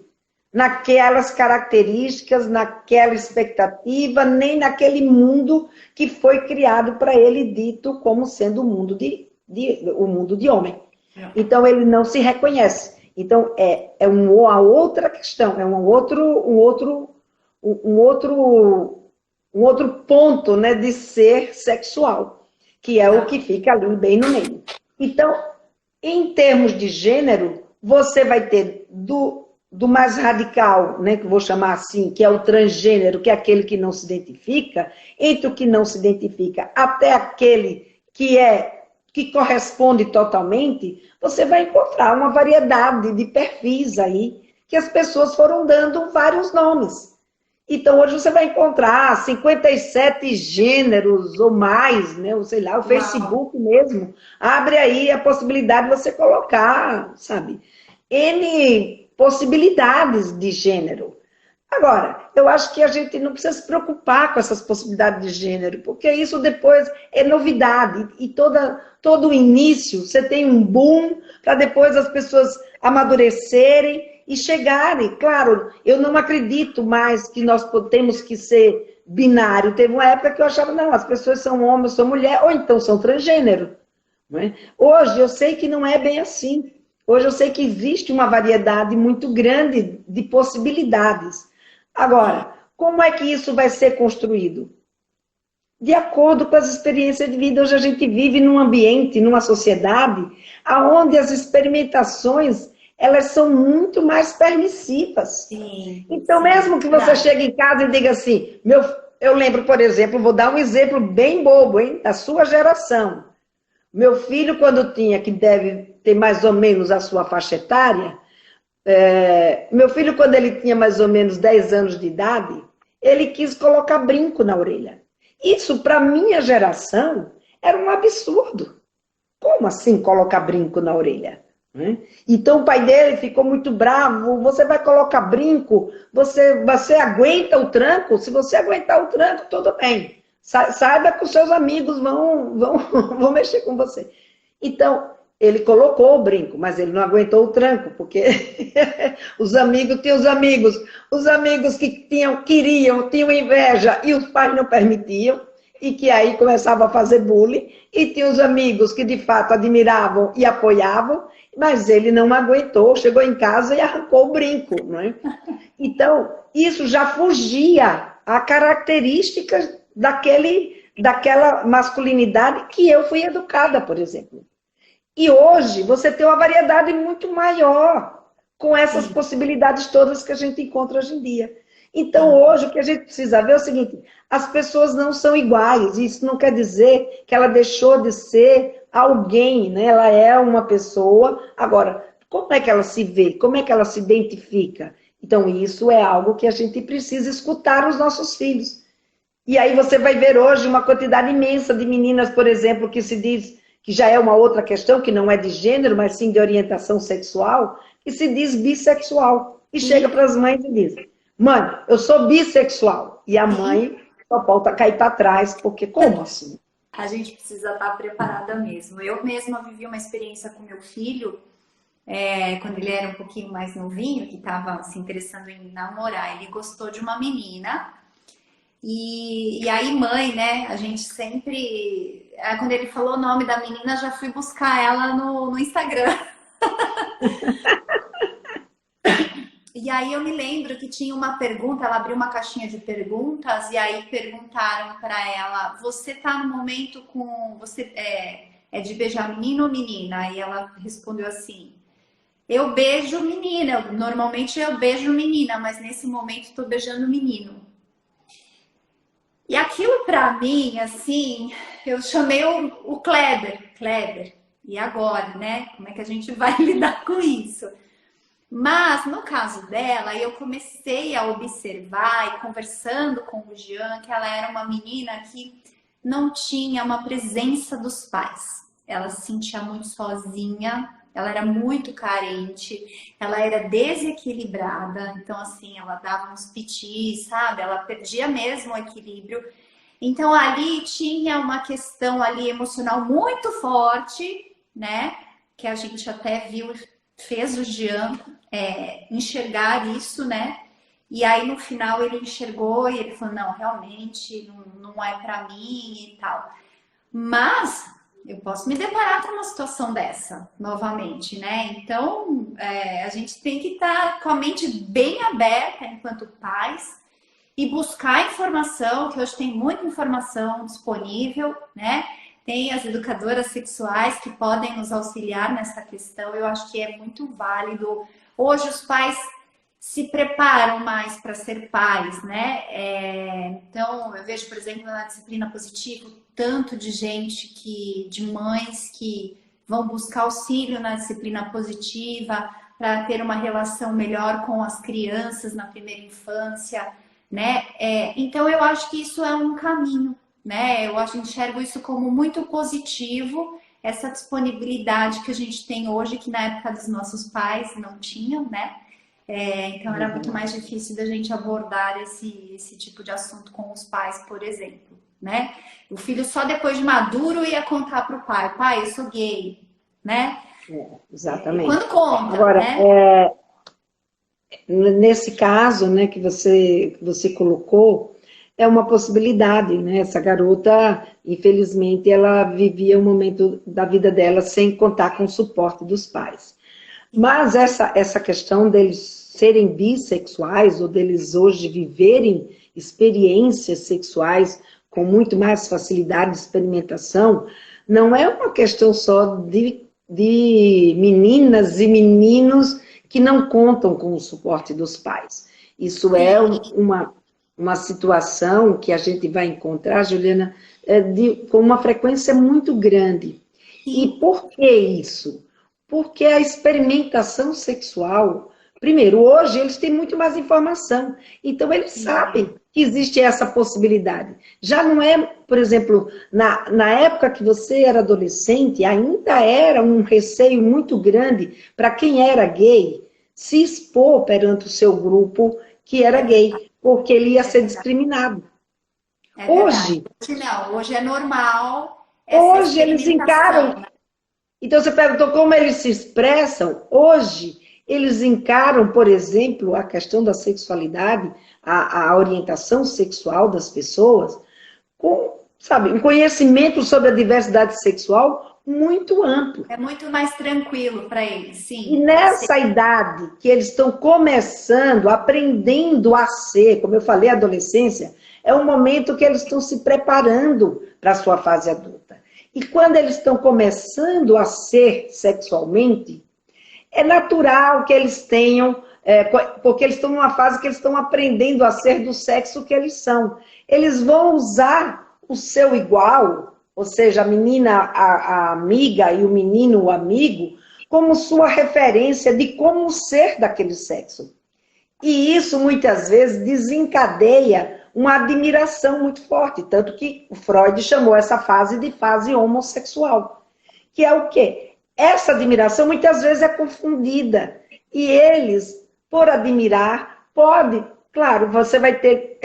naquelas características, naquela expectativa, nem naquele mundo que foi criado para ele, dito como sendo o mundo de homem. Então, ele não se reconhece. Então, é uma outra questão, é um outro ponto, né, de ser sexual, que é o que fica ali bem no meio. Então, em termos de gênero, você vai ter do mais radical, né, que eu vou chamar assim, que é o transgênero, que é aquele que não se identifica, entre o que não se identifica até aquele que corresponde totalmente, você vai encontrar uma variedade de perfis aí, que as pessoas foram dando vários nomes. Então, hoje você vai encontrar 57 gêneros ou mais, né? Ou sei lá, o Facebook mesmo abre aí a possibilidade de você colocar, sabe, N possibilidades de gênero. Agora, eu acho que a gente não precisa se preocupar com essas possibilidades de gênero, porque isso depois é novidade. E todo início, você tem um boom para depois as pessoas amadurecerem e chegarem. Claro, eu não acredito mais que nós temos que ser binário. Teve uma época que eu achava, não, as pessoas são homem, são mulher, ou então são transgênero. Não é? Hoje eu sei que não é bem assim. Hoje eu sei que existe uma variedade muito grande de possibilidades. Agora, como é que isso vai ser construído? De acordo com as experiências de vida. Hoje a gente vive num ambiente, numa sociedade, onde as experimentações, elas são muito mais permissivas. Sim, então, mesmo que você chegue em casa e diga assim, eu lembro, por exemplo, vou dar um exemplo bem bobo, hein, da sua geração. Meu filho, quando que deve ter mais ou menos a sua faixa etária, meu filho, quando ele tinha mais ou menos 10 anos de idade, ele quis colocar brinco na orelha. Isso, para minha geração, era um absurdo. Como assim colocar brinco na orelha? Então o pai dele ficou muito bravo. Você vai colocar brinco? Você aguenta o tranco? Se você aguentar o tranco, tudo bem. Saiba que os seus amigos vão mexer com você. Então, ele colocou o brinco, mas ele não aguentou o tranco, porque os amigos tinham os amigos que tinham inveja e os pais não permitiam, e que aí começavam a fazer bullying, e tinha os amigos que de fato admiravam e apoiavam, mas ele não aguentou, chegou em casa e arrancou o brinco, não é? Então, isso já fugia a características daquela masculinidade que eu fui educada, por exemplo. E hoje você tem uma variedade muito maior com essas possibilidades todas que a gente encontra hoje em dia. Então, hoje, o que a gente precisa ver é o seguinte, as pessoas não são iguais, isso não quer dizer que ela deixou de ser alguém, né? Ela é uma pessoa. Agora, como é que ela se vê? Como é que ela se identifica? Então, isso é algo que a gente precisa escutar os nossos filhos. E aí você vai ver hoje uma quantidade imensa de meninas, por exemplo, que se diz, que já é uma outra questão, que não é de gênero, mas sim de orientação sexual, que se diz bissexual. E chega para as mães e diz, mãe, eu sou bissexual. E a mãe só falta cair para trás, porque como assim? A gente precisa estar preparada mesmo. Eu mesma vivi uma experiência com meu filho, quando ele era um pouquinho mais novinho, que estava se interessando em namorar. Ele gostou de uma menina. E aí, mãe, né? A gente sempre... Quando ele falou o nome da menina, já fui buscar ela no Instagram. E aí eu me lembro que tinha uma pergunta, ela abriu uma caixinha de perguntas, e aí perguntaram para ela, você tá no momento com... Você é de beijar menino ou menina? E ela respondeu assim, eu beijo menina, normalmente eu beijo menina, mas nesse momento tô beijando menino. E aquilo para mim, assim, eu chamei o Kleber, e agora, né? Como é que a gente vai lidar com isso? Mas, no caso dela, eu comecei a observar e conversando com o Jean, que ela era uma menina que não tinha uma presença dos pais. Ela se sentia muito sozinha, ela era muito carente, ela era desequilibrada, então assim, ela dava uns pitis, sabe? Ela perdia mesmo o equilíbrio. Então ali tinha uma questão ali emocional muito forte, né? Que a gente até viu, fez o Jean enxergar isso, né? E aí no final ele enxergou e ele falou, não, realmente não é pra mim e tal. Mas eu posso me deparar com uma situação dessa novamente, né? Então, a gente tem que estar com a mente bem aberta enquanto pais e buscar informação, que hoje tem muita informação disponível, né? Tem as educadoras sexuais que podem nos auxiliar nessa questão. Eu acho que é muito válido. Hoje os pais se preparam mais para ser pais, né? Então, eu vejo, por exemplo, na disciplina positiva, tanto de gente de mães que vão buscar auxílio na disciplina positiva para ter uma relação melhor com as crianças na primeira infância, né? Então, eu acho que isso é um caminho, né? Eu enxergo isso como muito positivo, essa disponibilidade que a gente tem hoje, que na época dos nossos pais não tinham, né? Então era muito mais difícil da gente abordar esse tipo de assunto com os pais, por exemplo, né? O filho só depois de maduro ia contar para o pai, eu sou gay, né? Exatamente. Quando conta, agora, né? Nesse caso, né, que você colocou, é uma possibilidade, né? Essa garota, infelizmente, ela vivia um momento da vida dela sem contar com o suporte dos pais. Mas essa questão deles serem bissexuais ou deles hoje viverem experiências sexuais com muito mais facilidade de experimentação, não é uma questão só de meninas e meninos que não contam com o suporte dos pais. Isso é uma situação que a gente vai encontrar, Juliana, com uma frequência muito grande. E por que isso? Porque a experimentação sexual, primeiro, hoje eles têm muito mais informação, então eles sabem que existe essa possibilidade. Já não é, por exemplo, na época que você era adolescente, ainda era um receio muito grande para quem era gay se expor perante o seu grupo que era gay, porque ele ia ser discriminado. É verdade. Hoje, Hoje não, hoje é normal essa hoje eles encaram. experimentação, né? Então você perguntou como eles se expressam. Hoje eles encaram, por exemplo, a questão da sexualidade, a orientação sexual das pessoas, com, sabe, um conhecimento sobre a diversidade sexual muito amplo. É muito mais tranquilo para eles, E sim. nessa idade que eles estão começando, aprendendo a ser, como eu falei, a adolescência, é um momento que eles estão se preparando para a sua fase adulta. E quando eles estão começando a ser sexualmente, é natural que eles tenham, porque eles estão numa fase que eles estão aprendendo a ser do sexo que eles são. Eles vão usar o seu igual, ou seja, a menina, a amiga e o menino, o amigo, como sua referência de como ser daquele sexo. E isso, muitas vezes, desencadeia uma admiração muito forte, tanto que o Freud chamou essa fase de fase homossexual, que é o quê? Essa admiração, muitas vezes, é confundida. E eles, por admirar, pode... Claro, você vai ter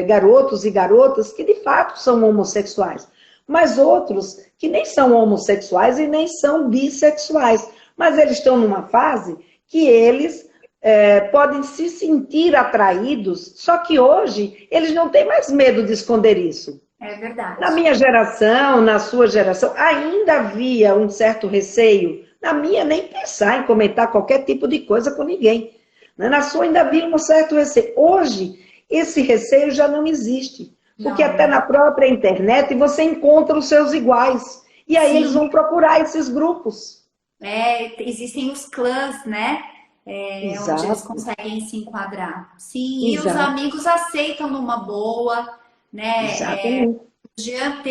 garotos e garotas que, de fato, são homossexuais, mas outros que nem são homossexuais e nem são bissexuais. Mas eles estão numa fase que eles podem se sentir atraídos, só que hoje eles não têm mais medo de esconder isso. É verdade. Na minha geração, na sua geração, ainda havia um certo receio. Na minha, nem pensar em comentar qualquer tipo de coisa com ninguém. Na sua ainda havia um certo receio. Hoje, esse receio já não existe. Porque Não, até na própria internet você encontra os seus iguais. E aí eles sim, vão procurar esses grupos. existem os clãs, né? Onde eles Exato, conseguem se enquadrar. Sim, e os exato, amigos aceitam numa boa, né? exatamente. O Jean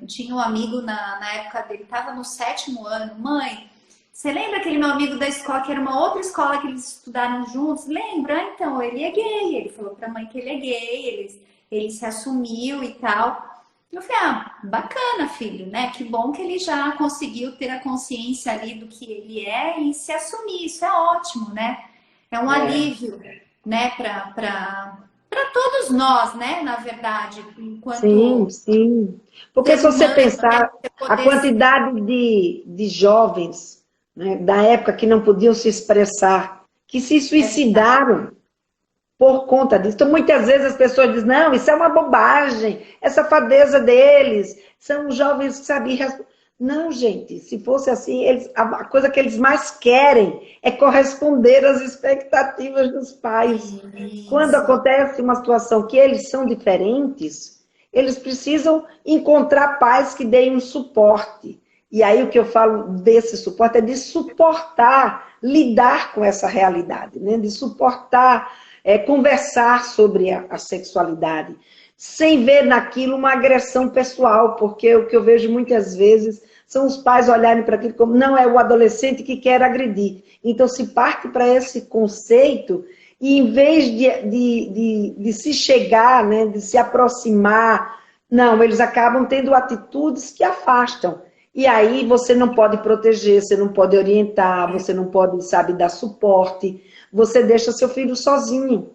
tinha um amigo na época dele, estava no 7º ano. Mãe, você lembra aquele meu amigo da escola, que era uma outra escola que eles estudaram juntos? Lembra? Ah, então, ele é gay. Ele falou pra mãe que ele é gay, ele se assumiu e tal. Eu falei, bacana, filho, né? Que bom que ele já conseguiu ter a consciência ali do que ele é e se assumir. Isso é ótimo, né? É um É. alívio, né, para todos nós, né, na verdade, Sim, enquanto sim. Porque ser se você humano, né, pensar você a poder quantidade de jovens, né, da época que não podiam se expressar, que se é verdade. suicidaram por conta disso. Então, muitas vezes as pessoas dizem, não, isso é uma bobagem, essa safadeza deles, são jovens que sabem... Não, gente, se fosse assim, a coisa que eles mais querem é corresponder às expectativas dos pais. Quando Isso. acontece uma situação que eles são diferentes, eles precisam encontrar pais que deem um suporte. E aí o que eu falo desse suporte é de suportar, lidar com essa realidade, né? De suportar, conversar sobre a sexualidade, sem ver naquilo uma agressão pessoal, porque o que eu vejo muitas vezes são os pais olharem para aquilo como não é o adolescente que quer agredir. Então se parte para esse conceito e em vez de se chegar, né, de se aproximar, não, eles acabam tendo atitudes que afastam. E aí você não pode proteger, você não pode orientar, você não pode, sabe, dar suporte, você deixa seu filho sozinho.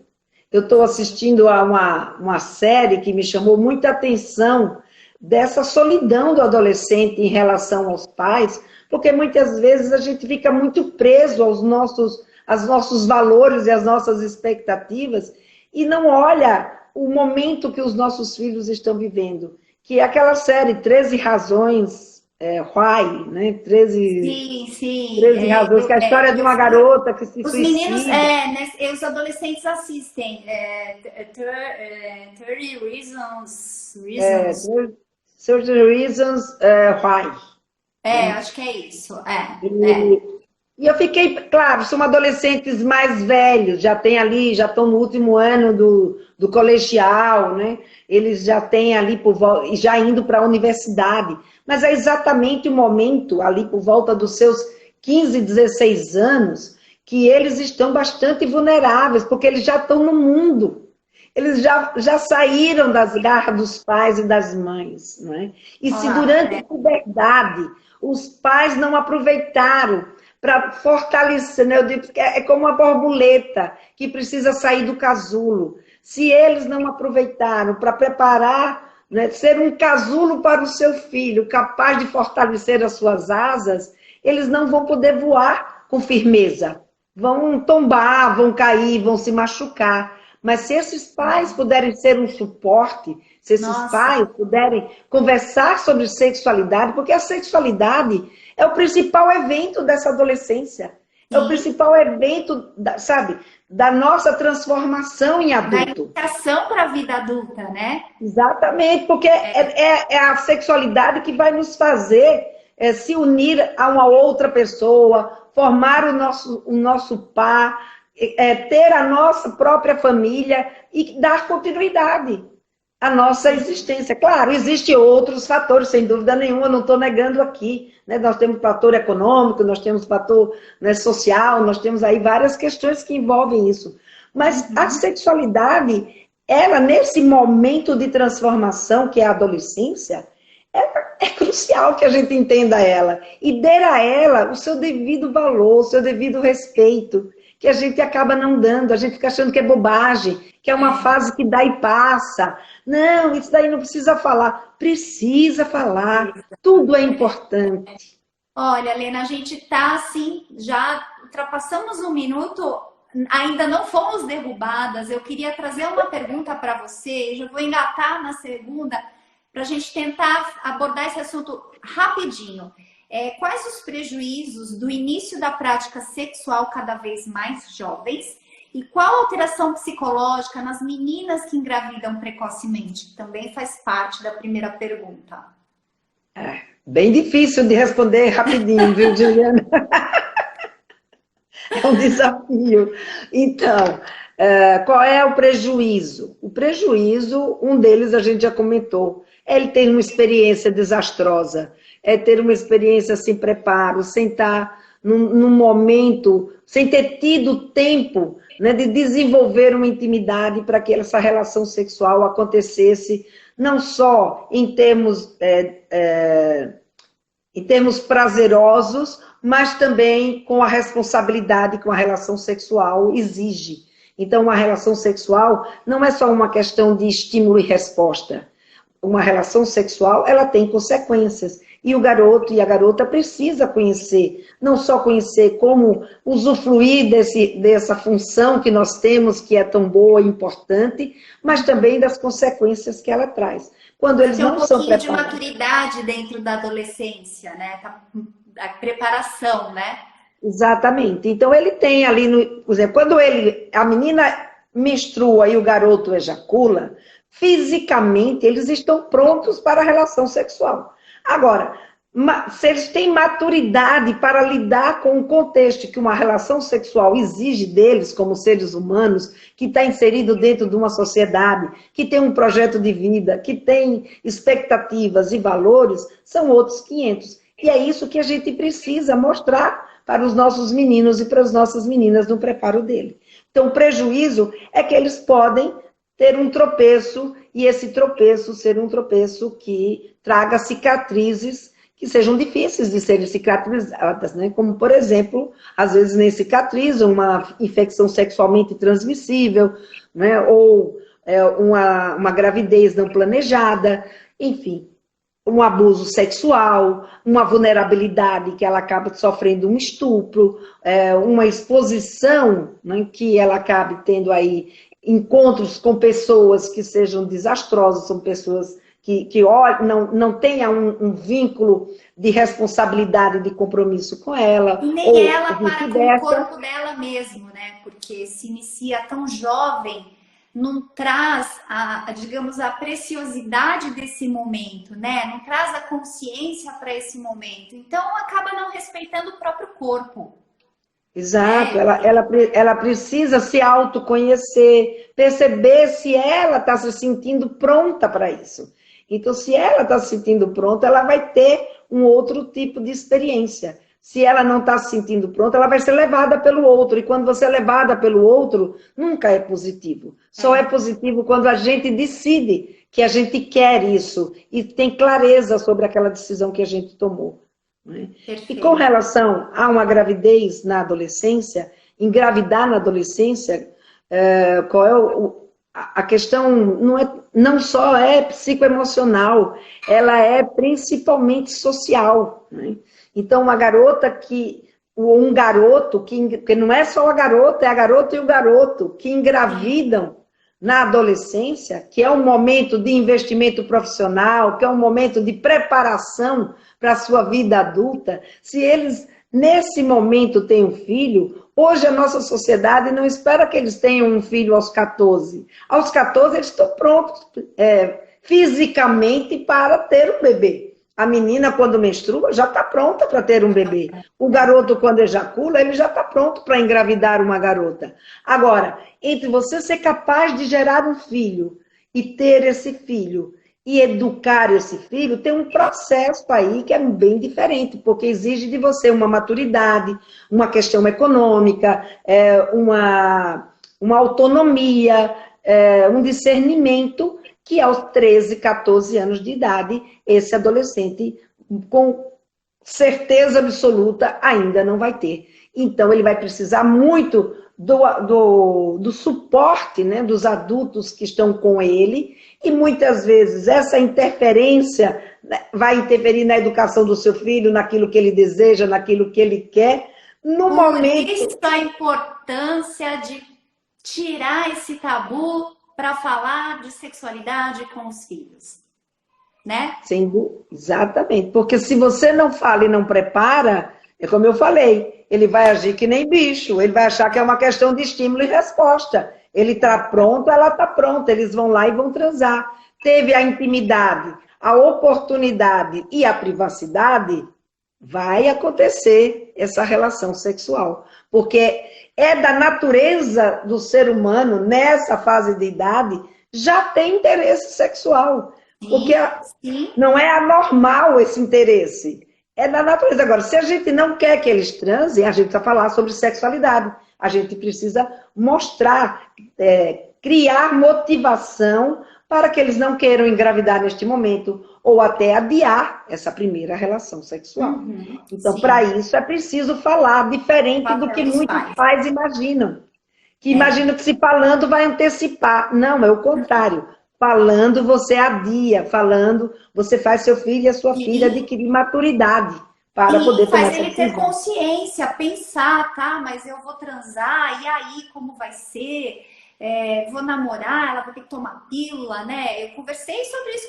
Eu estou assistindo a uma série que me chamou muita atenção dessa solidão do adolescente em relação aos pais, porque muitas vezes a gente fica muito preso aos nossos valores e às nossas expectativas e não olha o momento que os nossos filhos estão vivendo, que é aquela série 13 Razões Why, né? Sim, sim. 13 razões, que é a história de Meu uma filho, garota que se os meninos, suicida. né, os adolescentes assistem. 30 Reasons. 30 Reasons Why. Né? Acho que é isso. E eu fiquei, claro, são adolescentes mais velhos, já tem ali, já estão no último ano do colegial, né? Eles já têm ali, já indo para a universidade. Mas é exatamente o momento, ali por volta dos seus 15, 16 anos, que eles estão bastante vulneráveis, porque eles já estão no mundo. Eles já saíram das garras dos pais e das mães. Né? E Olha se lá, durante a puberdade os pais não aproveitaram para fortalecer, né? Eu digo que é como uma borboleta que precisa sair do casulo. Se eles não aproveitaram para preparar, né, ser um casulo para o seu filho, capaz de fortalecer as suas asas, eles não vão poder voar com firmeza. Vão tombar, vão cair, vão se machucar. Mas se esses pais puderem ser um suporte, se esses Nossa, pais puderem conversar sobre sexualidade, porque a sexualidade é o principal evento dessa adolescência. É o sim. principal evento, sabe, da nossa transformação em Da adulto. iniciação para a vida adulta, né? Exatamente, porque é a sexualidade que vai nos fazer se unir a uma outra pessoa, formar o nosso par, ter a nossa própria família e dar continuidade à nossa existência. Claro, existem outros fatores, sem dúvida nenhuma, não estou negando aqui. Né? Nós temos fator econômico, nós temos fator, né, social, nós temos aí várias questões que envolvem isso. Mas a sexualidade, ela, nesse momento de transformação, que é a adolescência, é crucial que a gente entenda ela e dê a ela o seu devido valor, o seu devido respeito, que a gente acaba não dando, a gente fica achando que é bobagem, que é uma fase que dá e passa. Não, isso daí não precisa falar. Precisa falar. Tudo é importante. Olha, Lena, a gente tá assim, já ultrapassamos um minuto, ainda não fomos derrubadas. Eu queria trazer uma pergunta para você, já vou engatar na segunda, para a gente tentar abordar esse assunto rapidinho. Quais os prejuízos do início da prática sexual cada vez mais jovens? E qual a alteração psicológica nas meninas que engravidam precocemente? Que também faz parte da primeira pergunta. Bem difícil de responder rapidinho, viu, Juliana? É um desafio. Então, qual é o prejuízo? O prejuízo, um deles a gente já comentou, é ele ter uma experiência desastrosa, é ter uma experiência sem preparo, sem estar num momento, sem ter tido tempo, né, de desenvolver uma intimidade para que essa relação sexual acontecesse, não só em termos prazerosos, mas também com a responsabilidade que uma relação sexual exige. Então, uma relação sexual não é só uma questão de estímulo e resposta. Uma relação sexual, ela tem consequências. E o garoto e a garota precisa conhecer, não só conhecer como usufruir dessa função que nós temos, que é tão boa e importante, mas também das consequências que ela traz. Quando eles Tem um não são pouquinho de preparados. maturidade dentro da adolescência, né? A preparação, né? Exatamente. Então ele tem ali, por exemplo, quando a menina menstrua e o garoto ejacula, fisicamente eles estão prontos para a relação sexual. Agora, se eles têm maturidade para lidar com o contexto que uma relação sexual exige deles como seres humanos, que está inserido dentro de uma sociedade, que tem um projeto de vida, que tem expectativas e valores, são outros 500. E é isso que a gente precisa mostrar para os nossos meninos e para as nossas meninas no preparo dele. Então, o prejuízo é que eles podem ter um tropeço, e esse tropeço ser um tropeço que traga cicatrizes que sejam difíceis de serem cicatrizadas, né? Como, por exemplo, às vezes nem cicatrizam, uma infecção sexualmente transmissível, né? Ou uma gravidez não planejada, enfim, um abuso sexual, uma vulnerabilidade que ela acaba sofrendo um estupro, uma exposição, né, que ela acabe tendo aí encontros com pessoas que sejam desastrosas, são pessoas que não tenham um vínculo de responsabilidade, de compromisso com ela, E nem ou ela para com o vice-versa. corpo dela mesmo, né? Porque se inicia tão jovem, não traz digamos, a preciosidade desse momento, né? Não traz a consciência para esse momento. Então acaba não respeitando o próprio corpo. Exato, Né? ela precisa se autoconhecer, perceber se ela está se sentindo pronta para isso. Então, se ela está se sentindo pronta, ela vai ter um outro tipo de experiência. Se ela não está se sentindo pronta, ela vai ser levada pelo outro. E quando você é levada pelo outro, nunca é positivo. Só é positivo quando a gente decide que a gente quer isso e tem clareza sobre aquela decisão que a gente tomou. E com relação a uma gravidez na adolescência, engravidar na adolescência, qual é a questão não só é psicoemocional, ela é principalmente social, né? Então, um garoto, que não é só a garota, é a garota e o garoto, que engravidam na adolescência, que é um momento de investimento profissional, que é um momento de preparação para a sua vida adulta, se eles, nesse momento, têm um filho, hoje a nossa sociedade não espera que eles tenham um filho aos 14. Aos 14 eles estão prontos fisicamente para ter um bebê. A menina, quando menstrua, já está pronta para ter um bebê. O garoto, quando ejacula, ele já está pronto para engravidar uma garota. Agora, entre você ser capaz de gerar um filho e ter esse filho e educar esse filho, tem um processo aí que é bem diferente, porque exige de você uma maturidade, uma questão econômica, uma autonomia, um discernimento que aos 13, 14 anos de idade, esse adolescente, com certeza absoluta, ainda não vai ter. Então, ele vai precisar muito do suporte, né, dos adultos que estão com ele, e muitas vezes essa interferência vai interferir na educação do seu filho, naquilo que ele deseja, naquilo que ele quer, no momento... Por isso a importância de tirar esse tabu para falar de sexualidade com os filhos, né? Sim, exatamente, porque se você não fala e não prepara, é como eu falei, ele vai agir que nem bicho, ele vai achar que é uma questão de estímulo e resposta. Ele está pronto, ela está pronta, eles vão lá e vão transar. Teve a intimidade, a oportunidade e a privacidade, vai acontecer essa relação sexual, porque é da natureza do ser humano, nessa fase de idade, já tem interesse sexual, porque não é anormal esse interesse, é da natureza. Agora, se a gente não quer que eles transem, a gente precisa falar sobre sexualidade, a gente precisa mostrar, criar motivação para que eles não queiram engravidar neste momento, ou até adiar essa primeira relação sexual. Então, para isso, é preciso falar, diferente do que muitos pais imaginam. Que imaginam que se falando vai antecipar. Não, é o contrário. Falando, você adia. Falando, você faz seu filho e a sua filha adquirir maturidade para poder tomar essa decisão. Faz ele ter consciência, pensar, tá, mas eu vou transar, e aí, como vai ser? Vou namorar, ela vai ter que tomar pílula, né? Eu conversei sobre isso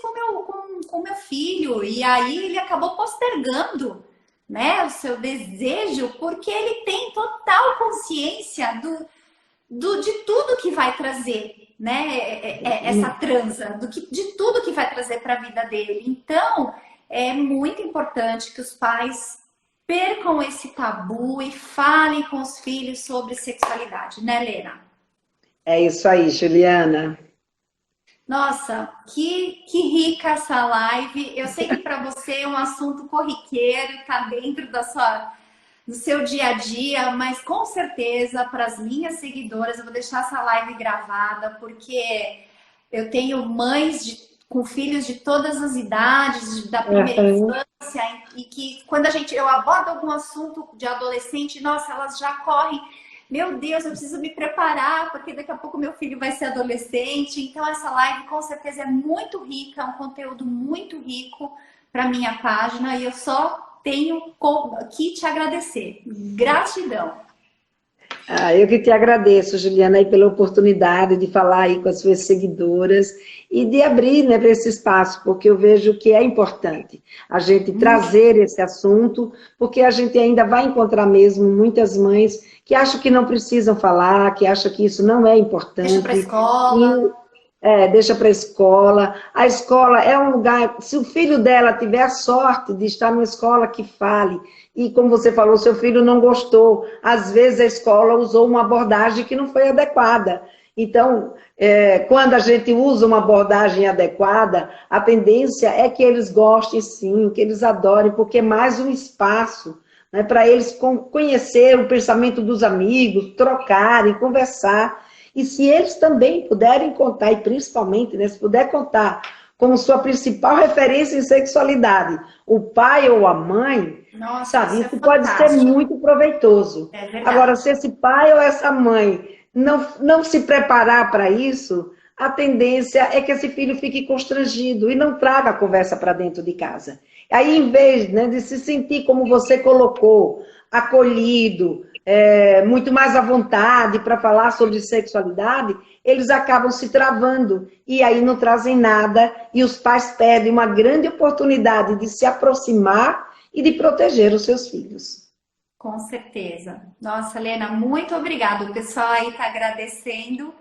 com meu filho, e aí ele acabou postergando, né, o seu desejo, porque ele tem total consciência de tudo que vai trazer, né, essa transa, de tudo que vai trazer para a vida dele. Então, é muito importante que os pais percam esse tabu e falem com os filhos sobre sexualidade, né, Lena? É isso aí, Juliana. Nossa, que rica essa live. Eu sei que para você é um assunto corriqueiro, está dentro do seu dia a dia, mas com certeza para as minhas seguidoras eu vou deixar essa live gravada, porque eu tenho mães com filhos de todas as idades, da primeira infância, e que quando eu abordo algum assunto de adolescente, nossa, elas já correm. Meu Deus, eu preciso me preparar, porque daqui a pouco meu filho vai ser adolescente. Então, essa live, com certeza, é muito rica, é um conteúdo muito rico para minha página. E eu só tenho que te agradecer. Gratidão. Eu que te agradeço, Juliana, aí pela oportunidade de falar aí com as suas seguidoras e de abrir, né, para esse espaço, porque eu vejo que é importante a gente trazer esse assunto, porque a gente ainda vai encontrar mesmo muitas mães que acham que não precisam falar, que acham que isso não é importante. Deixa para a escola. Deixa para a escola. A escola é um lugar, se o filho dela tiver a sorte de estar numa escola que fale, e como você falou, seu filho não gostou, às vezes a escola usou uma abordagem que não foi adequada. Então, quando a gente usa uma abordagem adequada, a tendência é que eles gostem sim, que eles adorem, porque é mais um espaço, né, para eles conhecer o pensamento dos amigos, trocarem, conversar. E se eles também puderem contar, e principalmente, né, se puder contar como sua principal referência em sexualidade, o pai ou a mãe, nossa, sabe, isso pode ser muito proveitoso. Agora, se esse pai ou essa mãe não se preparar para isso, a tendência é que esse filho fique constrangido e não traga a conversa para dentro de casa. Aí, em vez, né, de se sentir, como você colocou, acolhido, muito mais à vontade para falar sobre sexualidade, eles acabam se travando e aí não trazem nada e os pais perdem uma grande oportunidade de se aproximar e de proteger os seus filhos. Com certeza. Nossa, Helena, muito obrigada. O pessoal aí está agradecendo.